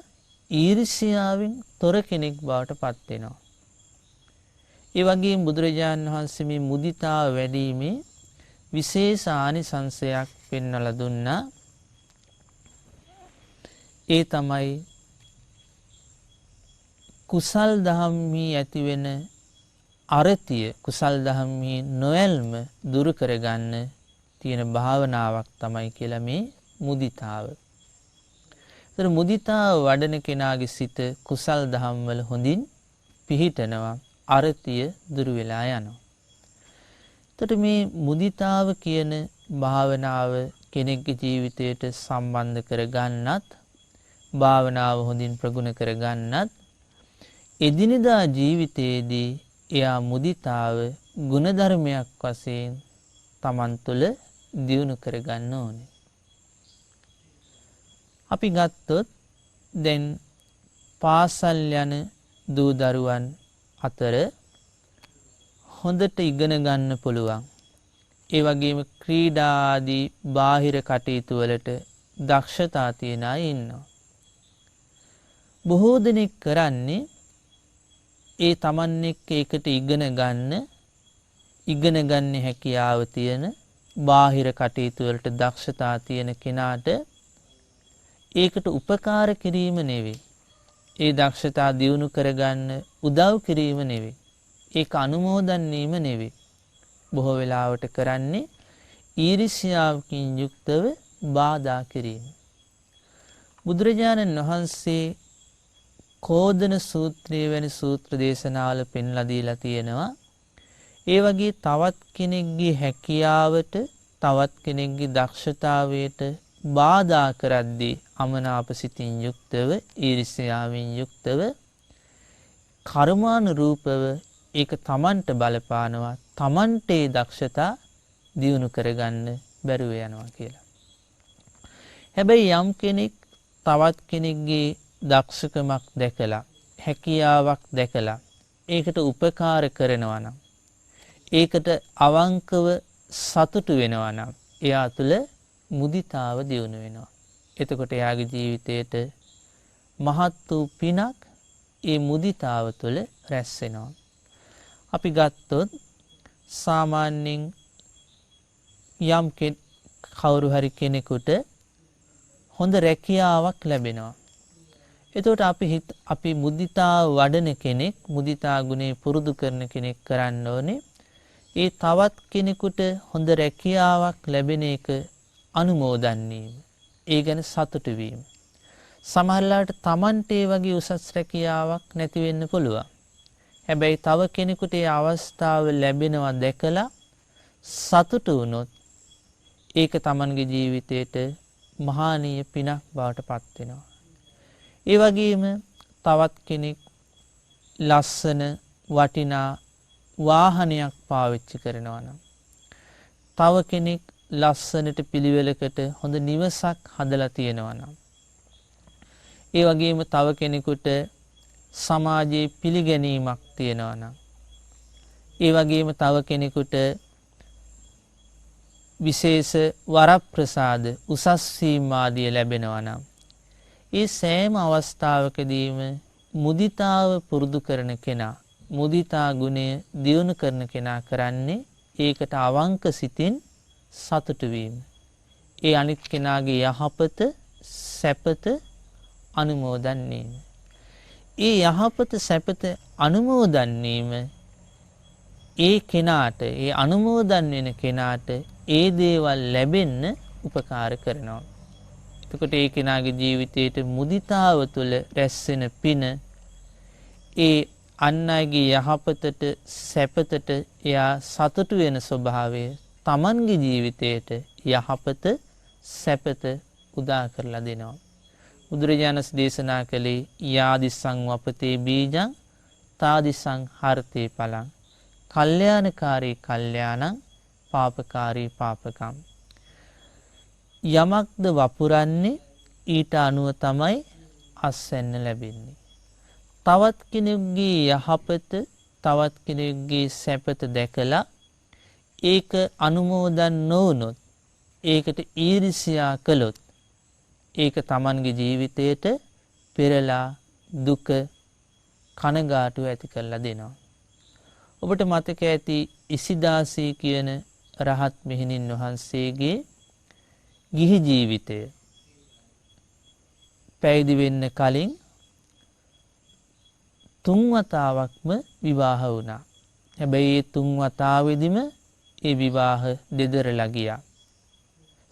ඊර්ෂ්‍යාවෙන් තොර කෙනෙක් බවට පත් වෙනවා. ඒ වගේම බුදුරජාණන් වහන්සේ මේ මුදිතාව වැඩිීමේ විශේෂ ආනිසංසයක් පෙන්වලා දුන්නා. ඒ තමයි කුසල් දහම්හි ඇතිවෙන අරතිය කුසල් දහම්හි නොඇල්ම දුරු කරගන්න තියෙන භාවනාවක් තමයි කියලා මේ මුදිතාව. ඒතර මුදිතාව වඩන කෙනාගේ සිත කුසල් දහම් වල හොඳින් පිහිටනවා, අරතිය දුරු වෙලා යනවා. එතකොට මේ මුදිතාව කියන භාවනාව කෙනෙක්ගේ ජීවිතයට සම්බන්ධ කරගන්නත් භාවනාව හොඳින් ප්‍රගුණ කරගන්නත් එදිනෙදා ජීවිතයේදී එයා මුදිතාව ගුණධර්මයක් වශයෙන් තමන් තුළ දියුණු කරගන්න ඕනේ. අපි ගත්තොත් දැන් පාසල් යන දූ දරුවන් අතර හොඳට ඉගෙන ගන්න පුළුවන්. ඒ වගේම ක්‍රීඩා ආදී බාහිර කටයුතු වලට දක්ෂතා තියන අය ඉන්නවා. බොහෝ දෙනෙක් කරන්නේ ඒ තමන් එක්ක එකට ඉගෙන ගන්න හැකියාව තියෙන බාහිර කටයුතු වලට දක්ෂතා තියෙන කෙනාට ඒකට උපකාර කිරීම නෙවෙයි. ඒ දක්ෂතා දියුණු කරගන්න උදව් කිරීම නෙවෙයි. ඒක අනුමෝදන් වීම නෙවෙයි. බොහෝ වෙලාවට කරන්නේ ඊර්ෂ්‍යාවකින් යුක්තව බාධා කිරීම. බුදුරජාණන් වහන්සේ කෝදන සූත්‍රයේ වැනි සූත්‍ර දේශනාවල පෙන්ලා දීලා තියෙනවා. ඒ වගේ තවත් කෙනෙක්ගේ හැකියාවට තවත් කෙනෙක්ගේ දක්ෂතාවයට බාධා කරද්දී අමනාප සිතින් යුක්තව ඊර්ෂ්‍යාවෙන් යුක්තව කර්මානුරූපව ඒක තමන්ට බලපානවා, තමන්ට ඒ දක්ෂතා දියුණු කරගන්න බැරුව යනවා කියලා. හැබැයි යම් කෙනෙක් තවත් කෙනෙක්ගේ දක්ෂකමක් දැකලා හැකියාවක් දැකලා ඒකට උපකාර කරනවා නම් ඒකට අවංකව සතුටු වෙනවා නම් එයා තුළ මුදිතාව දියුණු වෙනවා. එතකොට එයාගේ ජීවිතයට මහත් වූ පිනක් ඒ මුදිතාව තුළ රැස් වෙනවා. අපි ගත්තොත් සාමාන්‍යයෙන් යම් කවුරු හරි කෙනෙකුට හොඳ රැකියාවක් ලැබෙනවා. එතකොට අපි මුදිතාව වඩන කෙනෙක්, මුදිතා ගුණේ පුරුදු කරන කෙනෙක් කරන්න ඕනේ ඒ තවත් කෙනෙකුට හොඳ රැකියාවක් ලැබෙන එක අනුමෝදන් වීම. ඒ ගැන සතුටු වීම. සමහරවිට Tamante ඒ වගේ උසස් රැකියාවක් නැති වෙන්න පුළුවන්. හැබැයි තව කෙනෙකුට ඒ අවස්ථාව ලැබෙනවා දැකලා සතුටු වුණොත් ඒක Tamanගේ ජීවිතයට මහානීය පිනක් බවට පත් වෙනවා. ඒ වගේම තවත් කෙනෙක් ලස්සන වටිනා වාහනයක් පාවිච්චි කරනවා නම් තව කෙනෙක් ලස්සනට පිළිවෙලකට හොඳ නිවසක් හදලා තියෙනවා නම් ඒ වගේම තව කෙනෙකුට සමාජයේ පිළිගැනීමක් තියෙනවා නම් ඒ වගේම තව කෙනෙකුට විශේෂ වරප්‍රසාද උසස් වීම ආදිය ලැබෙනවා නම් ඒ සෑම අවස්ථාවකදීම මුදිතාව පුරුදු කරන කෙනා, මුදිතා ගුණය දියුණු කරන කෙනා කරන්නේ ඒකට අවංක සිතින් සතුටු වීම. ඒ අනිත් කෙනාගේ යහපත සැපත අනුමෝදන් වීම. ඒ යහපත සැපත අනුමෝදන් වීම ඒ කෙනාට, ඒ අනුමෝදන් වෙන කෙනාට ඒ දේවල් ලැබෙන්න උපකාර කරනවා. එතකොට ඒ කෙනාගේ ජීවිතයේ මුදිතාව තුළ රැස්වෙන පින ඒ අන් අයගේ යහපතට සැපතට එයා සතුටු වෙන ස්වභාවය තමන්ගේ ජීවිතයට යහපත සැපත උදා කරලා දෙනවා. බුදුරජාණන් දේශනා කළේ යාදිසං වපතේ බීජං තාදිසං හර්තේ පලං කල්යාණකාරී කල්යාණං පාපකාරී පාපකම්. යමක්ද වපුරන්නේ ඊට අනුව තමයි අස්වැන්න ලැබෙන්නේ. තවත් කෙනෙකුගේ යහපත තවත් කෙනෙකුගේ සැපත දැකලා ඒක අනුමෝදන් නොවුනොත්, ඒකට ඊර්ෂ්‍යා කළොත් ඒක තමන්ගේ ජීවිතයට පෙරලා දුක කනගාටුව ඇති කරලා දෙනවා. ඔබට මතක ඇති ඉසිදාසී කියන රහත් මෙහෙණින් වහන්සේගේ ගිහි ජීවිතය. පැවිදි වෙන්න කලින් 3 වතාවක්ම විවාහ වුණා. හැබැයි ඒ 3 වතාවෙදිම ඒ විවාහ දෙදරලා ගියා.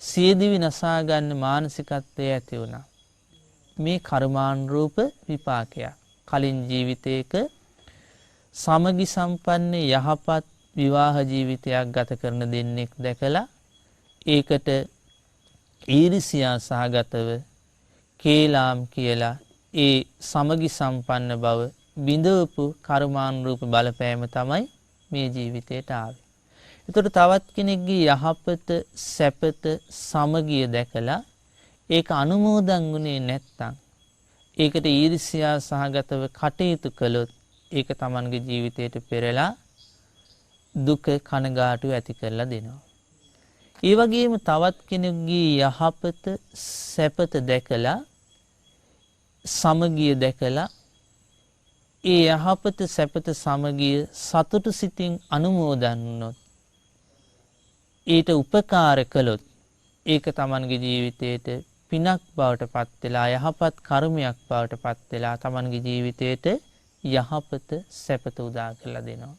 සියදිවි නසා ගන්න මානසිකත්වය ඇති වුණා. මේ කර්මානුරූප විපාකයක්. කලින් ජීවිතයක සමගි සම්පන්න යහපත් විවාහ ජීවිතයක් ගත කරන දෙන්නෙක් දැකලා ඒකට ඊර්ෂ්‍යා සහගතව කේලාම් කියලා ඒ සමගි සම්පන්න බව බිඳවපු කර්මානුරූප බලපෑම තමයි මේ ජීවිතයට ආවේ. ඒතර තවත් කෙනෙක්ගේ යහපත සැපත සමගිය දැකලා ඒක අනුමෝදන් වුණේ නැත්තම්, ඒකට ඊර්ෂ්‍යා සහගතව කටයුතු කළොත් ඒක තමන්ගේ ජීවිතයට පෙරලා දුක කනගාටු ඇති කරලා දෙනවා. ඒ වගේම තවත් කෙනෙකුගේ යහපත සැපත දැකලා සමගිය දැකලා ඒ යහපත සැපත සමගිය සතුටු සිතින් අනුමෝදන් වුණොත්, ඊට උපකාර කළොත් ඒක තමන්ගේ ජීවිතයට පිනක් බවට පත් වෙලා යහපත් කර්මයක් බවට පත් වෙලා තමන්ගේ ජීවිතයට යහපත සැපත උදා කරලා දෙනවා.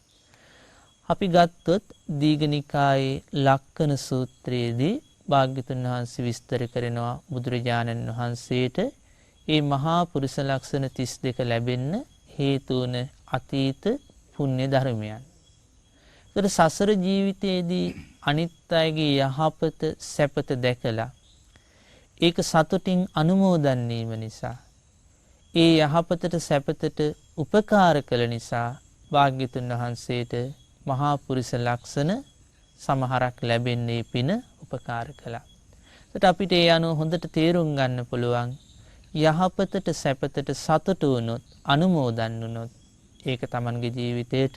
අපි ගත්තොත් දීඝනිකායේ ලක්කන සූත්‍රයේදී භාග්‍යතුන් වහන්සේ විස්තර කරනවා බුදුරජාණන් වහන්සේට මේ මහා පුරුෂ ලක්ෂණ 32 ලැබෙන්න හේතු වන අතීත පුණ්‍ය ධර්මයන්. ඒතර සසර ජීවිතයේදී අනිත් අයගේ යහපත සැපත දැකලා ඒක සතුටින් අනුමෝදන් වීම නිසා, ඒ යහපතට සැපතට උපකාර කළ නිසා භාග්‍යතුන් වහන්සේට මහා පුරුෂ ලක්ෂණ සමහරක් ලැබෙන්නේ පින උපකාර කළා. ඒත් අපිට ඒ අනුව හොඳට තේරුම් ගන්න පුළුවන් යහපතට සැපතට සතුටු වුණොත්, අනුමෝදන් වුණොත් ඒක තමන්ගේ ජීවිතයට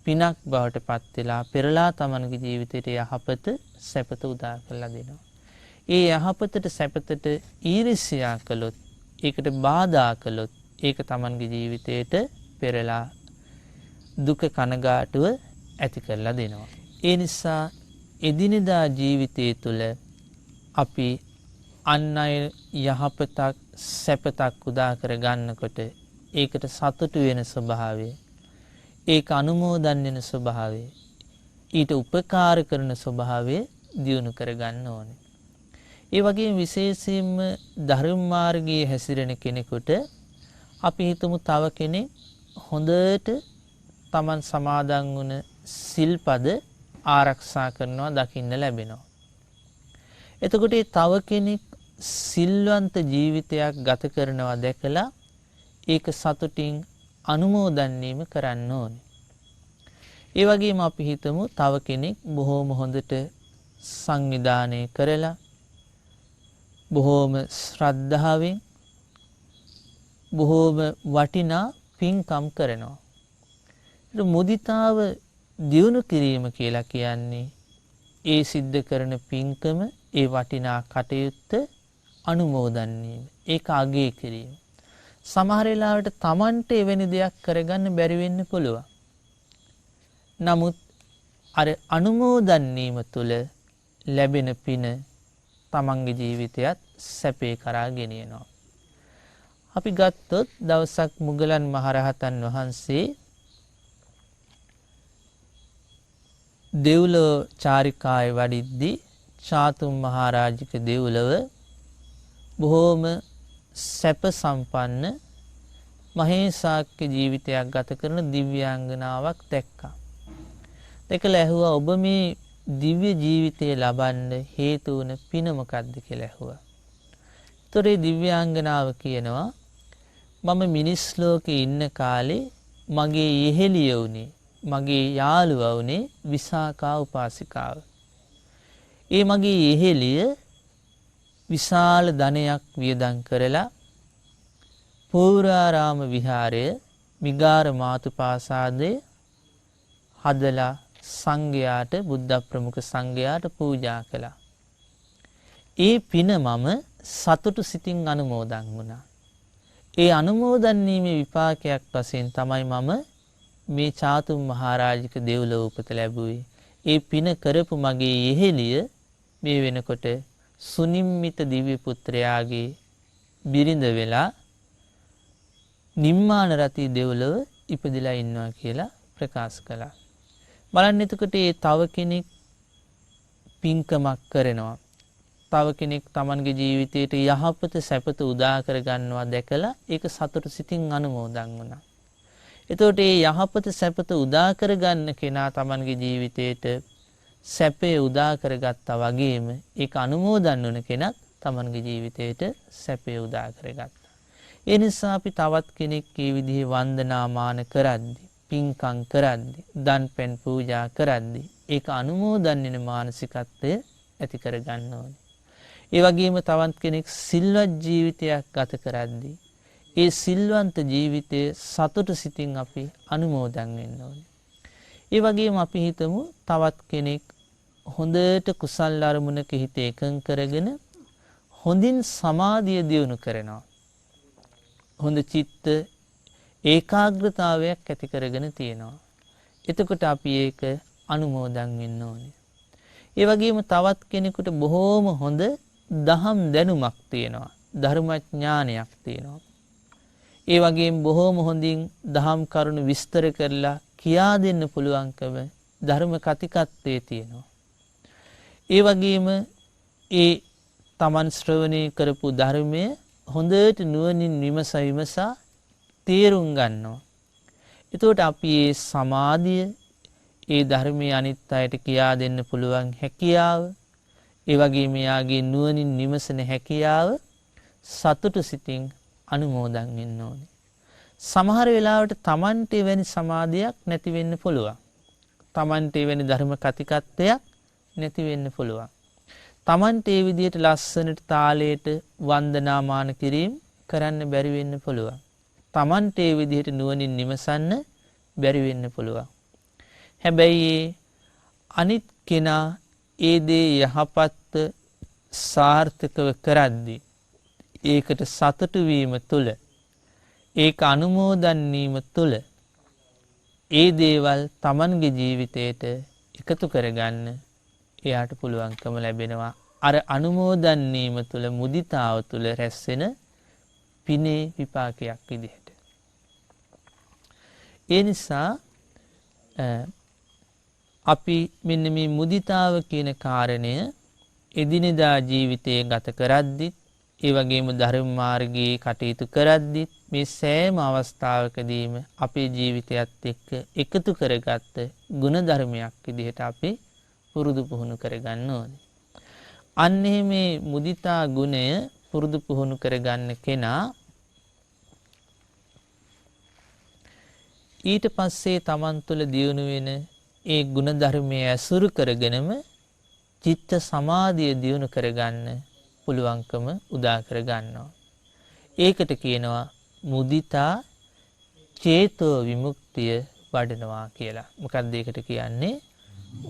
පිනක් බවට පත් වෙලා පෙරලා තමන්ගේ ජීවිතයට යහපත සැපත උදා කරලා දෙනවා. ඒ යහපතට සැපතට ඊර්ෂ්‍යා කළොත්, ඒකට බාධා කළොත් ඒක තමන්ගේ ජීවිතයට පෙරලා දුක කනගාටුව ඇති කරලා දෙනවා. ඒ නිසා එදිනෙදා ජීවිතය තුළ අපි අන් අය යහපතක් සැපතක් උදා කර ගන්නකොට ඒකට සතුටු වෙන ස්වභාවය, ඒක අනුමෝදන් වෙන ස්වභාවය, ඊට උපකාර කරන ස්වභාවය දියුණු කර ගන්න ඕනේ. ඒ වගේම විශේෂයෙන්ම ධර්ම මාර්ගයේ හැසිරෙන කෙනෙකුට අපි හිතමු තව කෙනෙක් හොඳට තමන් සමාදන් වුණ සිල්පද ආරක්ෂා කරනවා දකින්න ලැබෙනවා. එතකොට ඒ තව කෙනෙක් සිල්වන්ත ජීවිතයක් ගත කරනවා දැකලා ඒක සතුටින් අනුමෝදන් වීම කරන්න ඕනේ. ඒ වගේම අපි හිතමු තව කෙනෙක් බොහෝම හොඳට සංවිධානය කරලා බොහෝම ශ්‍රද්ධාවෙන් බොහෝම වටිනා පින්කම් කරනවා. මුදිතාව දියුණු කිරීම කියලා කියන්නේ ඒ සිද්ධ කරන පින්කම, ඒ වටිනා කටයුත්ත අනුමෝදන් වීම, ඒක අගය කිරීම. සමහර වෙලාවට Tamanට එවැනි දෙයක් කරගන්න බැරි වෙන්න පුළුවන්. නමුත් අර අනුමෝදන් වීම තුළ ලැබෙන පින තමන්ගේ ජීවිතයත් සැපේ කරා ගෙනියනවා. අපි ගත්තොත් දවසක් මුගලන් මහරහතන් වහන්සේ දෙව්ලොව චාරිකාවේ වඩිද්දී චාතුම් මහරජික දෙව්ලොව බොහෝම සැප සම්පන්න මහේසාක්‍ය ජීවිතයක් ගත කරන දිව්‍යාංගනාවක් දැක්කා. දැකලා ඇහුවා ඔබ මේ දිව්‍ය ජීවිතය ලබන්න හේතු වුණ පින මොකක්ද කියලා ඇහුවා. ඒතර ඒ දිව්‍යාංගනාව කියනවා මම මිනිස් ලෝකේ ඉන්න කාලේ මගේ යෙහෙළිය වුණේ මගේ යාළුවා වුණේ විසාකා උපාසිකාව. ඒ මගේ යෙහෙළිය විශාල ධනයක් වියදම් කරලා පූර්වාරාම විහාරය මිගාර මාතුපාසාදය හදලා සංඝයාට බුද්ධ ප්‍රමුඛ සංඝයාට පූජා කළා. ඒ පින මම සතුටු සිතින් අනුමෝදන් වුණා. ඒ අනුමෝදන් වීමේ විපාකයක් වශයෙන් තමයි මම මේ චාතුම් මහරජික දෙව්ලොව උපත ලැබුවේ. ඒ පින කරපු මගේ යෙහෙළිය මේ වෙනකොට සුනිම්මිත දිව්‍ය පුත්‍රයාගේ බිරිඳ වෙලා නිම්මාන රති දෙව්ලොව ඉපදිලා ඉන්නවා කියලා ප්‍රකාශ කළා. බලන්න එතකොට ඒ තව කෙනෙක් පින්කමක් කරනවා. තව කෙනෙක් Tamanගේ ජීවිතයට යහපත සැපත උදා කර ගන්නවා දැකලා ඒක සතුට සිතින් අනුමෝදන් වුණා. එතකොට මේ යහපත සැපත උදා කර ගන්න කෙනා Tamanගේ ජීවිතයට සැපේ උදා කරගත්තා වගේම ඒක අනුමෝදන් වුණ කෙනත් Tamanගේ ජීවිතයට සැපේ උදා කරගත්තා. ඒ නිසා අපි තවත් කෙනෙක් මේ විදිහේ වන්දනාමාන කරද්දී පින්කම් කරද්දී දන් පෙන් පූජා කරද්දී ඒක අනුමෝදන් වෙන මානසිකත්වය ඇති කර ගන්න ඕනේ. ඒ වගේම තවත් කෙනෙක් සිල්වත් ජීවිතයක් ගත කරද්දී ඒ සිල්වන්ත ජීවිතයේ සතුට සිතින් අපි අනුමෝදන් වෙන්න ඕනේ. ඒ වගේම අපි හිතමු තවත් කෙනෙක් හොඳට කුසල් අරමුණක හිත එකඟ කරගෙන හොඳින් සමාධිය දියුණු කරනවා. හොඳ චිත්ත ඒකාග්‍රතාවයක් ඇති කරගෙන තියෙනවා. එතකොට අපි ඒක අනුමෝදන් වෙන්න ඕනේ. ඒ වගේම තවත් කෙනෙකුට බොහෝම හොඳ දහම් දැනුමක් තියෙනවා. ධර්මඥානයක් තියෙනවා. ඒ වගේම බොහෝම හොඳින් දහම් කරුණු විස්තර කරලා කියා දෙන්න පුළුවන්කම ධර්ම කතිකත්වයේ තියෙනවා. ඒ වගේම ඒ තමන් ශ්‍රවණය කරපු ධර්මය හොඳට නුවණින් විමසා තේරුම් ගන්නවා. එතකොට අපි මේ සමාධිය ඒ ධර්මයේ අනිත් අයට කියා දෙන්න පුළුවන් හැකියාව, ඒ වගේම යාගේ නුවණින් විමසන හැකියාව සතුටු සිතින් අනුමෝදන් වෙන්න ඕනේ. සමහර වෙලාවට Tamante වෙනි සමාධියක් නැති වෙන්න පුළුවන්. Tamante වෙනි ධර්ම කතිකත්වයක් නැති වෙන්න පුළුවන්. Tamante මේ විදිහට ලස්සනට තාලයට වන්දනාමාන කිරීම කරන්න බැරි වෙන්න පුළුවන්. Tamante මේ විදිහට නුවණින් විමසන්න බැරි වෙන්න පුළුවන්. හැබැයි අනිත් කෙනා ඒ දේ යහපත් සාර්ථකව කරද්දී ඒකට සතුටු වීම තුළ ඒක අනුමෝදන් වීම තුළ ඒ දේවල් Tamanගේ ජීවිතයට එකතු කරගන්න එයාට පුළුවන්කම ලැබෙනවා. අර අනුමෝදන් වීම තුළ මුදිතාව තුළ රැස්වෙන පිනේ විපාකයක් විදිහට. ඒ නිසා අපි මෙන්න මේ මුදිතාව කියන කාරණය එදිනෙදා ජීවිතයේ ගත කරද්දිත් ඒ වගේම ධර්ම මාර්ගයේ කටයුතු කරද්දිත් මේ සෑම අවස්ථාවකදීම අපේ ජීවිතයත් එක්ක එකතු කරගත්ත ගුණ ධර්මයක් විදිහට අපි පුරුදු පුහුණු කරගන්න ඕනේ. අන්න මේ මුදිතා ගුණය පුරුදු පුහුණු කරගන්න කෙනා ඊට පස්සේ Taman තුළ දියුණු වෙන ඒ ගුණ ධර්මයේ ඇසුරු කරගෙනම චිත්ත සමාධිය දියුණු කරගන්න පුළුවන්කම උදා කරගන්නවා. ඒකට කියනවා මුදිතා චේතෝ විමුක්තිය වඩනවා කියලා. මොකක්ද ඒකට කියන්නේ?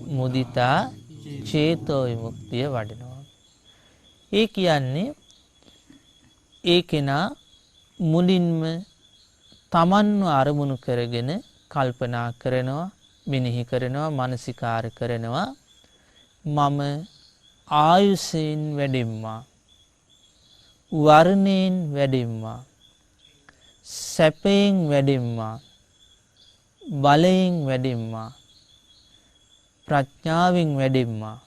මුදිතා චේතෝ විමුක්තිය වඩනවා. ඒ කියන්නේ ඒ කෙනා මුලින්ම තමන්ව අරමුණු කරගෙන කල්පනා කරනවා, මෙනෙහි කරනවා, මානසිකාර කරනවා. මම ආයුෂයෙන් වැඩෙම්මා, වර්ණයෙන් වැඩෙම්මා, සැපයෙන් වැඩෙම්මා, බලයෙන් වැඩෙම්මා, ප්‍රඥාවෙන් වැඩෙම්මා.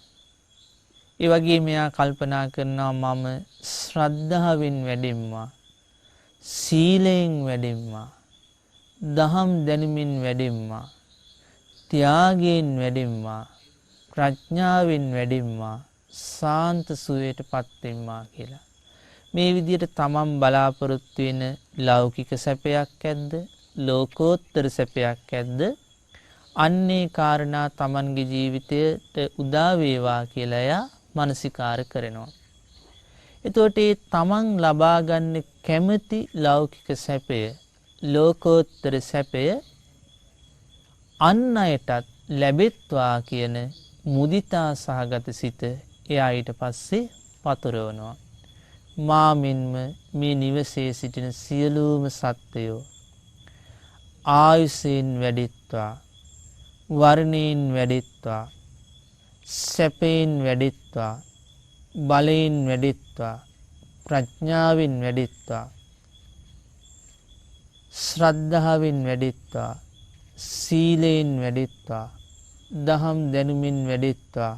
ඒ වගේ මෙයා කල්පනා කරනවා මම ශ්‍රද්ධාවෙන් වැඩෙම්මා, සීලයෙන් වැඩෙම්මා, දහම් දැනුමින් වැඩෙම්මා, ත්‍යාගයෙන් වැඩෙම්මා, ප්‍රඥාවෙන් වැඩෙම්මා, සාන්ත සුවයට පත් වෙම්මා කියලා. මේ විදිහට තමන් බලාපොරොත්තු වෙන ලෞකික සැපයක් ඇද්ද, ලෝකෝත්තර සැපයක් ඇද්ද, අන්නේ කාරණා තමන්ගේ ජීවිතයට උදා වේවා කියලා එයා මානසිකාර කරනවා. එතකොට ඒ තමන් ලබා ගන්න කැමති ලෞකික සැපය, ලෝකෝත්තර සැපය අන් අයටත් ලැබෙත්වා කියන මුදිතා සහගත සිත එයා ඊට පස්සේ පතුරවනවා. මා මෙන්ම මේ නිවසේ සිටින සියලුම සත්වයෝ ආයුෂයෙන් වැඩෙත්වා, වර්ණයෙන් වැඩෙත්වා, සැපයෙන් වැඩෙත්වා, බලයෙන් වැඩෙත්වා, ප්‍රඥාවෙන් වැඩෙත්වා, ශ්‍රද්ධාවෙන් වැඩෙත්වා, සීලයෙන් වැඩෙත්වා, දහම් දැනුමින් වැඩෙත්වා,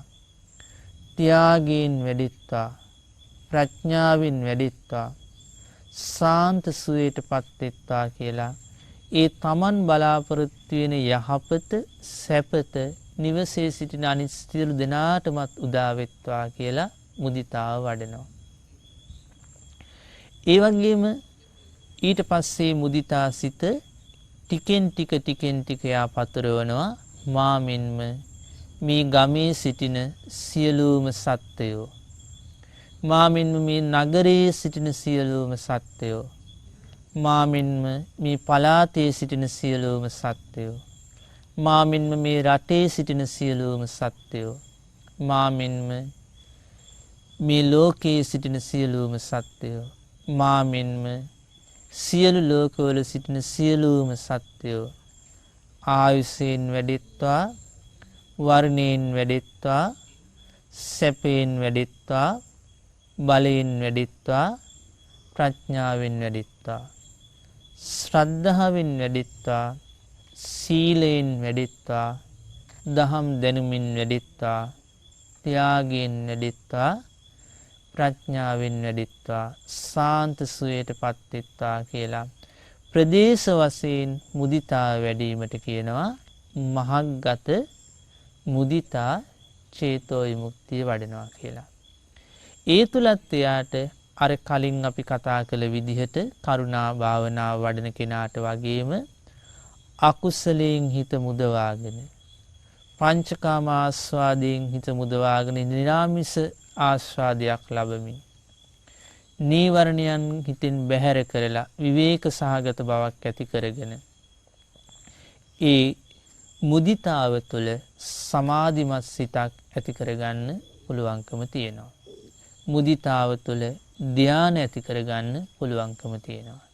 ත්‍යාගයෙන් වැඩෙත්වා, ප්‍රඥාවෙන් වැඩෙත්වා, සාන්ත සුවයට පත්වෙත්වා කියලා ඒ තමන් බලාපොරොත්තු වෙන යහපත, සැපත නිවසේ සිටින අනිත් සියලු දෙනාටමත් උදා වෙත්වා කියලා මුදිතාව වඩනවා. ඒ වගේම ඊට පස්සේ මුදිතා සිත ටිකෙන් ටික යා පතුරවනවා මා මෙන්ම මේ ගමේ සිටින සියලුම සත්වයෝ, මා මෙන්ම මේ නගරයේ සිටින සියලුම සත්වයෝ, මා මෙන්ම මේ පළාතේ සිටින සියලුම සත්වයෝ, මා මෙන්ම මේ රටේ සිටින සියලුම සත්වයෝ, මා මෙන්ම මේ ලෝකයේ සිටින සියලුම සත්වයෝ, මා මෙන්ම සියලු ලෝකවල සිටින සියලුම සත්වයෝ ආයුෂයෙන් වැඩෙත්වා, වර්ණයෙන් වැඩෙත්වා, සැපයෙන් වැඩෙත්වා, බලයෙන් වැඩෙත්වා, ප්‍රඥාවෙන් වැඩෙත්වා, ශ්‍රද්ධාවෙන් වැඩෙත්වා, සීලයෙන් වැඩෙත්වා, දහම් දැනුමින් වැඩෙත්වා, ත්‍යාගයෙන් වැඩෙත්වා, ප්‍රඥාවෙන් වැඩෙත්වා, සාන්ත සුවයට පත්වෙත්වා කියලා ප්‍රදේශ වශයෙන් මුදිතා වැඩීමට කියනවා මහග්ගත මුදිතා චේතෝ විමුක්තිය වඩනවා කියලා. ඒ තුලත් එයාට අර කලින් අපි කතා කළ විදිහට කරුණා භාවනාව වඩන කෙනාට වගේම අකුසලයෙන් හිත මුදවාගෙන, පංචකාම ආස්වාදයෙන් හිත මුදවාගෙන නිරාමිස ආස්වාදයක් ලබමින්, නීවරණයන් හිතින් බැහැර කරලා විවේක සහගත බවක් ඇති කරගෙන ඒ මුදිතාව තුළ සමාධිමත් සිතක් ඇති කරගන්න පුළුවන්කම තියෙනවා. මුදිතාව තුළ ධ්‍යාන ඇති කරගන්න පුළුවන්කම තියෙනවා.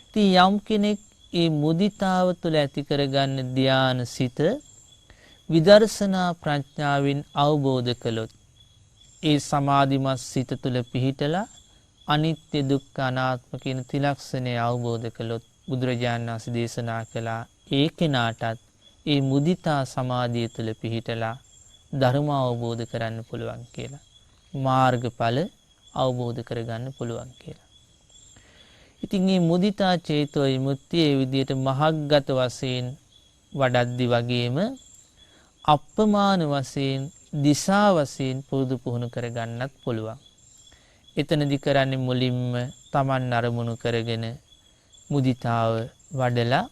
ඉතින් යම් කෙනෙක් ඒ මුදිතාව තුළ ඇති කරගන්න ධ්‍යාන සිත විදර්ශනා ප්‍රඥාවෙන් අවබෝධ කළොත්, ඒ සමාධිමත් සිත තුළ පිහිටලා අනිත්‍ය දුක්ඛ අනාත්ම කියන ත්‍රිලක්ෂණය අවබෝධ කළොත් බුදුරජාණන් වහන්සේ දේශනා කළා ඒ කෙනාටත් ඒ මුදිතා සමාධිය තුළ පිහිටලා ධර්ම අවබෝධ කරන්න පුළුවන් කියලා, මාර්ගඵල අවබෝධ කරගන්න පුළුවන් කියලා. ඉතින් මේ මුදිතා චේතෝ විමුක්තිය ඒ විදිහට මහග්ගත වශයෙන් වඩද්දි වගේම අප්‍රමාණ වශයෙන් දිසා වශයෙන් පුරුදු පුහුණු කරගන්නත් පුළුවන්. එතනදි කරන්නේ මුලින්ම Taman අරමුණු කරගෙන මුදිතාව වඩලා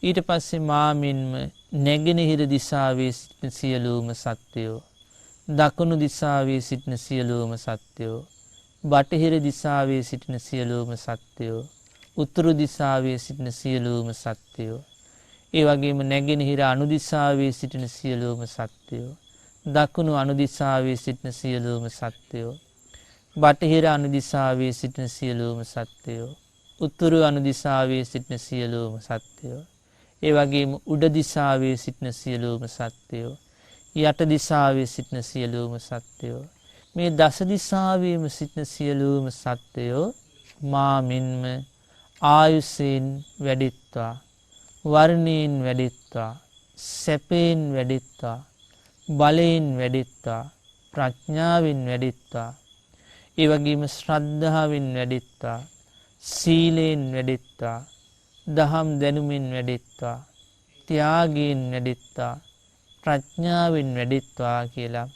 ඊට පස්සේ මාමින්ම නැගෙනහිර දිසාවේ සිටින සියලුම සත්වයෝ, දකුණු දිසාවේ සිටින සියලුම සත්වයෝ, බටහිර දිසාවේ සිටින සියලුම සත්වයෝ, උතුරු දිසාවේ සිටින සියලුම සත්වයෝ, ඒ වගේම නැගෙනහිර අනුදිසාවේ සිටින සියලුම සත්වයෝ, දකුණු අනුදිසාවේ සිටින සියලුම සත්වයෝ, බටහිර අනුදිසාවේ සිටින සියලුම සත්වයෝ, උතුරු අනු දිසාවේ සිටින සියලුම සත්වයෝ, ඒ වගේම උඩ දිසාවේ සිටින සියලුම සත්වයෝ, යට දිසාවේ සිටින සියලුම සත්වයෝ, මේ දස දිසාවේම සිටින සියලුම සත්වයෝ මා මෙන්ම ආයුෂයෙන් වැඩිත්වා, වර්ණයෙන් වැඩිත්වා, සැපයෙන් වැඩිත්වා, බලයෙන් වැඩිත්වා, ප්‍රඥාවෙන් වැඩිත්වා, ඒ වගේම ශ්‍රද්ධාවෙන් වැඩිත්වා, සීලයෙන් වැඩිත්වා, දහම් දැනුමින් වැඩිත්වා, ත්‍යාගයෙන් වැඩිත්වා, ප්‍රඥාවෙන් වැඩිත්වා කියලා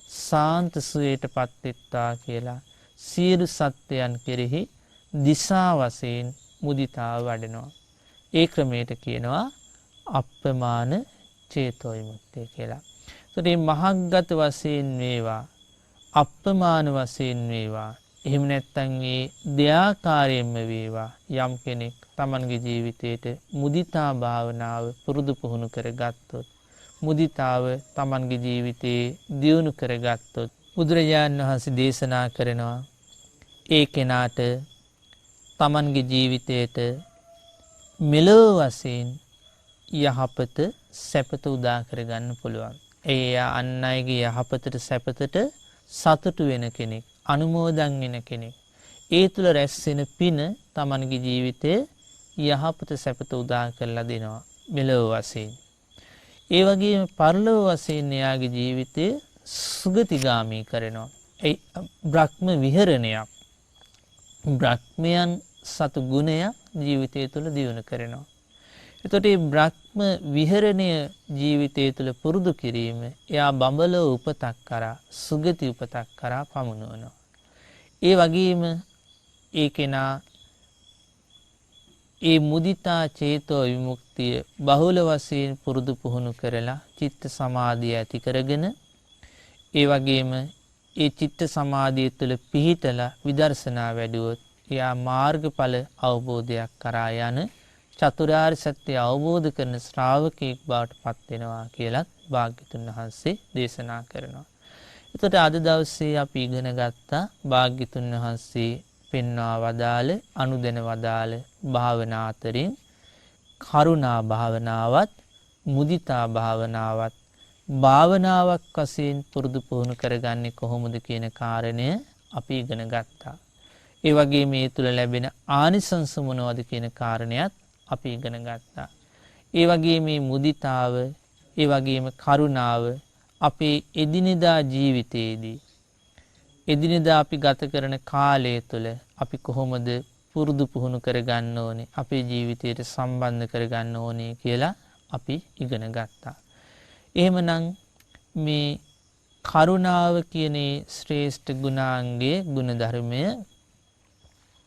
සාන්ත සුවයට පත්වෙත්වා කියලා සියලු සත්වයන් කෙරෙහි දිසා වශයෙන් මුදිතාව වඩනවා. ඒ ක්‍රමයට කියනවා අප්‍රමාණ චේතෝ විමුක්තිය කියලා. ඒතකොට මේ මහග්ගත වශයෙන් වේවා, අප්‍රමාණ වශයෙන් වේවා, එහෙම නැත්නම් මේ දෙආකාරයෙන්ම වේවා යම් කෙනෙක් තමන්ගේ ජීවිතයට මුදිතා භාවනාව පුරුදු පුහුණු කරගත්තොත්, මුදිතාව තමන්ගේ ජීවිතයේ දියුණු කරගත්තොත්, බුදුරජාණන් වහන්සේ දේශනා කරනවා ඒ කෙනාට තමන්ගේ ජීවිතයට මෙලොව වශයෙන් යහපත සැපත උදා කරගන්න පුළුවන්. ඒ අන් අයගේ යහපතට සැපතට සතුටු වෙන කෙනෙක්, අනුමෝදන් වෙන කෙනෙක්. ඒ තුල රැස් වෙන පින තමන්ගේ ජීවිතයේ යහපත සැපත උදා කරලා දෙනවා මෙලොව වශයෙන්. ඒ වගේම පරලොව වශයෙන් එයාගේ ජීවිතය සුගතිගාමී කරනවා. ඒ බ්‍රහ්ම විහරණයක්, බ්‍රහ්මයන් සතු ගුණයක් ජීවිතය තුළ දියුණු කරනවා. එතකොට මේ බ්‍රහ්ම විහරණය ජීවිතය තුළ පුරුදු කිරීම එයා බඹලෝ උපතක් කරා, සුගති උපතක් කරා පමුණුවනවා. ඒ වගේම ඒ කෙනා ඒ මුදිතා චේතෝ විමුක්තිය බහුල වශයෙන් පුරුදු පුහුණු කරලා චිත්ත සමාධිය ඇති කරගෙන, ඒ වගේම ඒ චිත්ත සමාධිය තුළ පිහිටලා විදර්ශනා වැඩුවොත් එයා මාර්ගඵල අවබෝධයක් කරා යන චතුරාර්ය සත්‍ය අවබෝධ කරන ශ්‍රාවකයෙක් බවට පත් වෙනවා කියලත් භාග්‍යතුන් වහන්සේ දේශනා කරනවා. එතකොට අද දවසේ අපි ඉගෙන ගත්තා භාග්‍යතුන් වහන්සේ පෙන්වා වදාළ, අනුදැන වදාළ භාවනා අතරින් කරුණා භාවනාවත් මුදිතා භාවනාවත් භාවනාවක් වශයෙන් පුරුදු පුහුණු කරගන්නේ කොහොමද කියන කාරණය අපි ඉගෙන ගත්තා. ඒ වගේ මේ තුල ලැබෙන ආනිසංස මොනවද කියන කාරණයත් අපි ඉගෙන ගත්තා. ඒ වගේ මේ මුදිතාව, ඒ වගේම කරුණාව අපේ එදිනෙදා ජීවිතයේදී, එදිනෙදා අපි ගත කරන කාලය තුළ අපි කොහොමද පුරුදු පුහුණු කරගන්න ඕනේ, අපේ ජීවිතයට සම්බන්ධ කරගන්න ඕනේ කියලා අපි ඉගෙන ගත්තා. එහෙමනම් මේ කරුණාව කියන ශ්‍රේෂ්ඨ ගුණාංගයේ ගුණධර්මය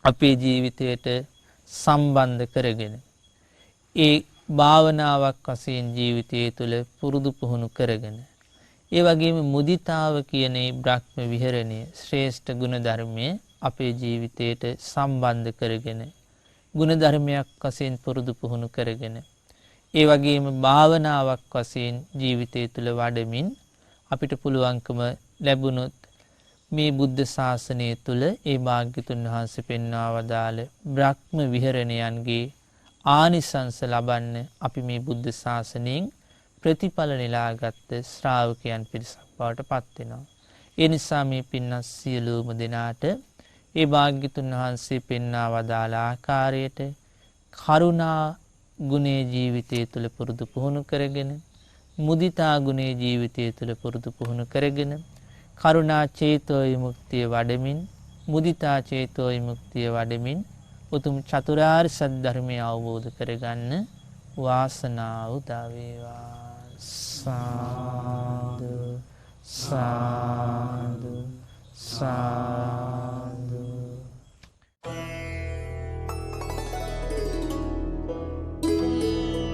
අපේ ජීවිතයට සම්බන්ධ කරගෙන ඒ භාවනාවක් වශයෙන් ජීවිතය තුළ පුරුදු පුහුණු කරගෙන, ඒ වගේම මුදිතාව කියන බ්‍රහ්ම විහරණය ශ්‍රේෂ්ඨ ගුණධර්මය අපේ ජීවිතයට සම්බන්ධ කරගෙන, ගුණධර්මයක් වශයෙන් පුරුදු පුහුණු කරගෙන, ඒ වගේම භාවනාවක් වශයෙන් ජීවිතය තුළ වඩමින් අපිට පුළුවන්කම ලැබුණොත් මේ බුද්ධ ශාසනය තුළ ඒ භාග්‍යතුන් වහන්සේ පෙන්වා වදාළ බ්‍රහ්ම විහරණයන්ගේ ආනිසංස ලබන්න අපි මේ බුද්ධ ශාසනයෙන් ප්‍රතිඵල නෙලාගත් ශ්‍රාවකයන් පිරිසක් බවට පත් වෙනවා. ඒ නිසා මේ පින්වත් සියලුම දෙනාට ඒ භාග්‍යතුන් වහන්සේ පෙන්වා වදාළ ආකාරයට කරුණා ගුණේ ජීවිතය තුළ පුරුදු පුහුණු කරගෙන, මුදිතා ගුණේ ජීවිතය තුළ පුරුදු පුහුණු කරගෙන, කරුණා චේතෝ විමුක්තිය වඩමින්, මුදිතා චේතෝ විමුක්තිය වඩමින් උතුම් චතුරාර්ය සත්‍ය ධර්මය අවබෝධ කරගන්න වාසනාව උදා වේවා. සාදු සාදු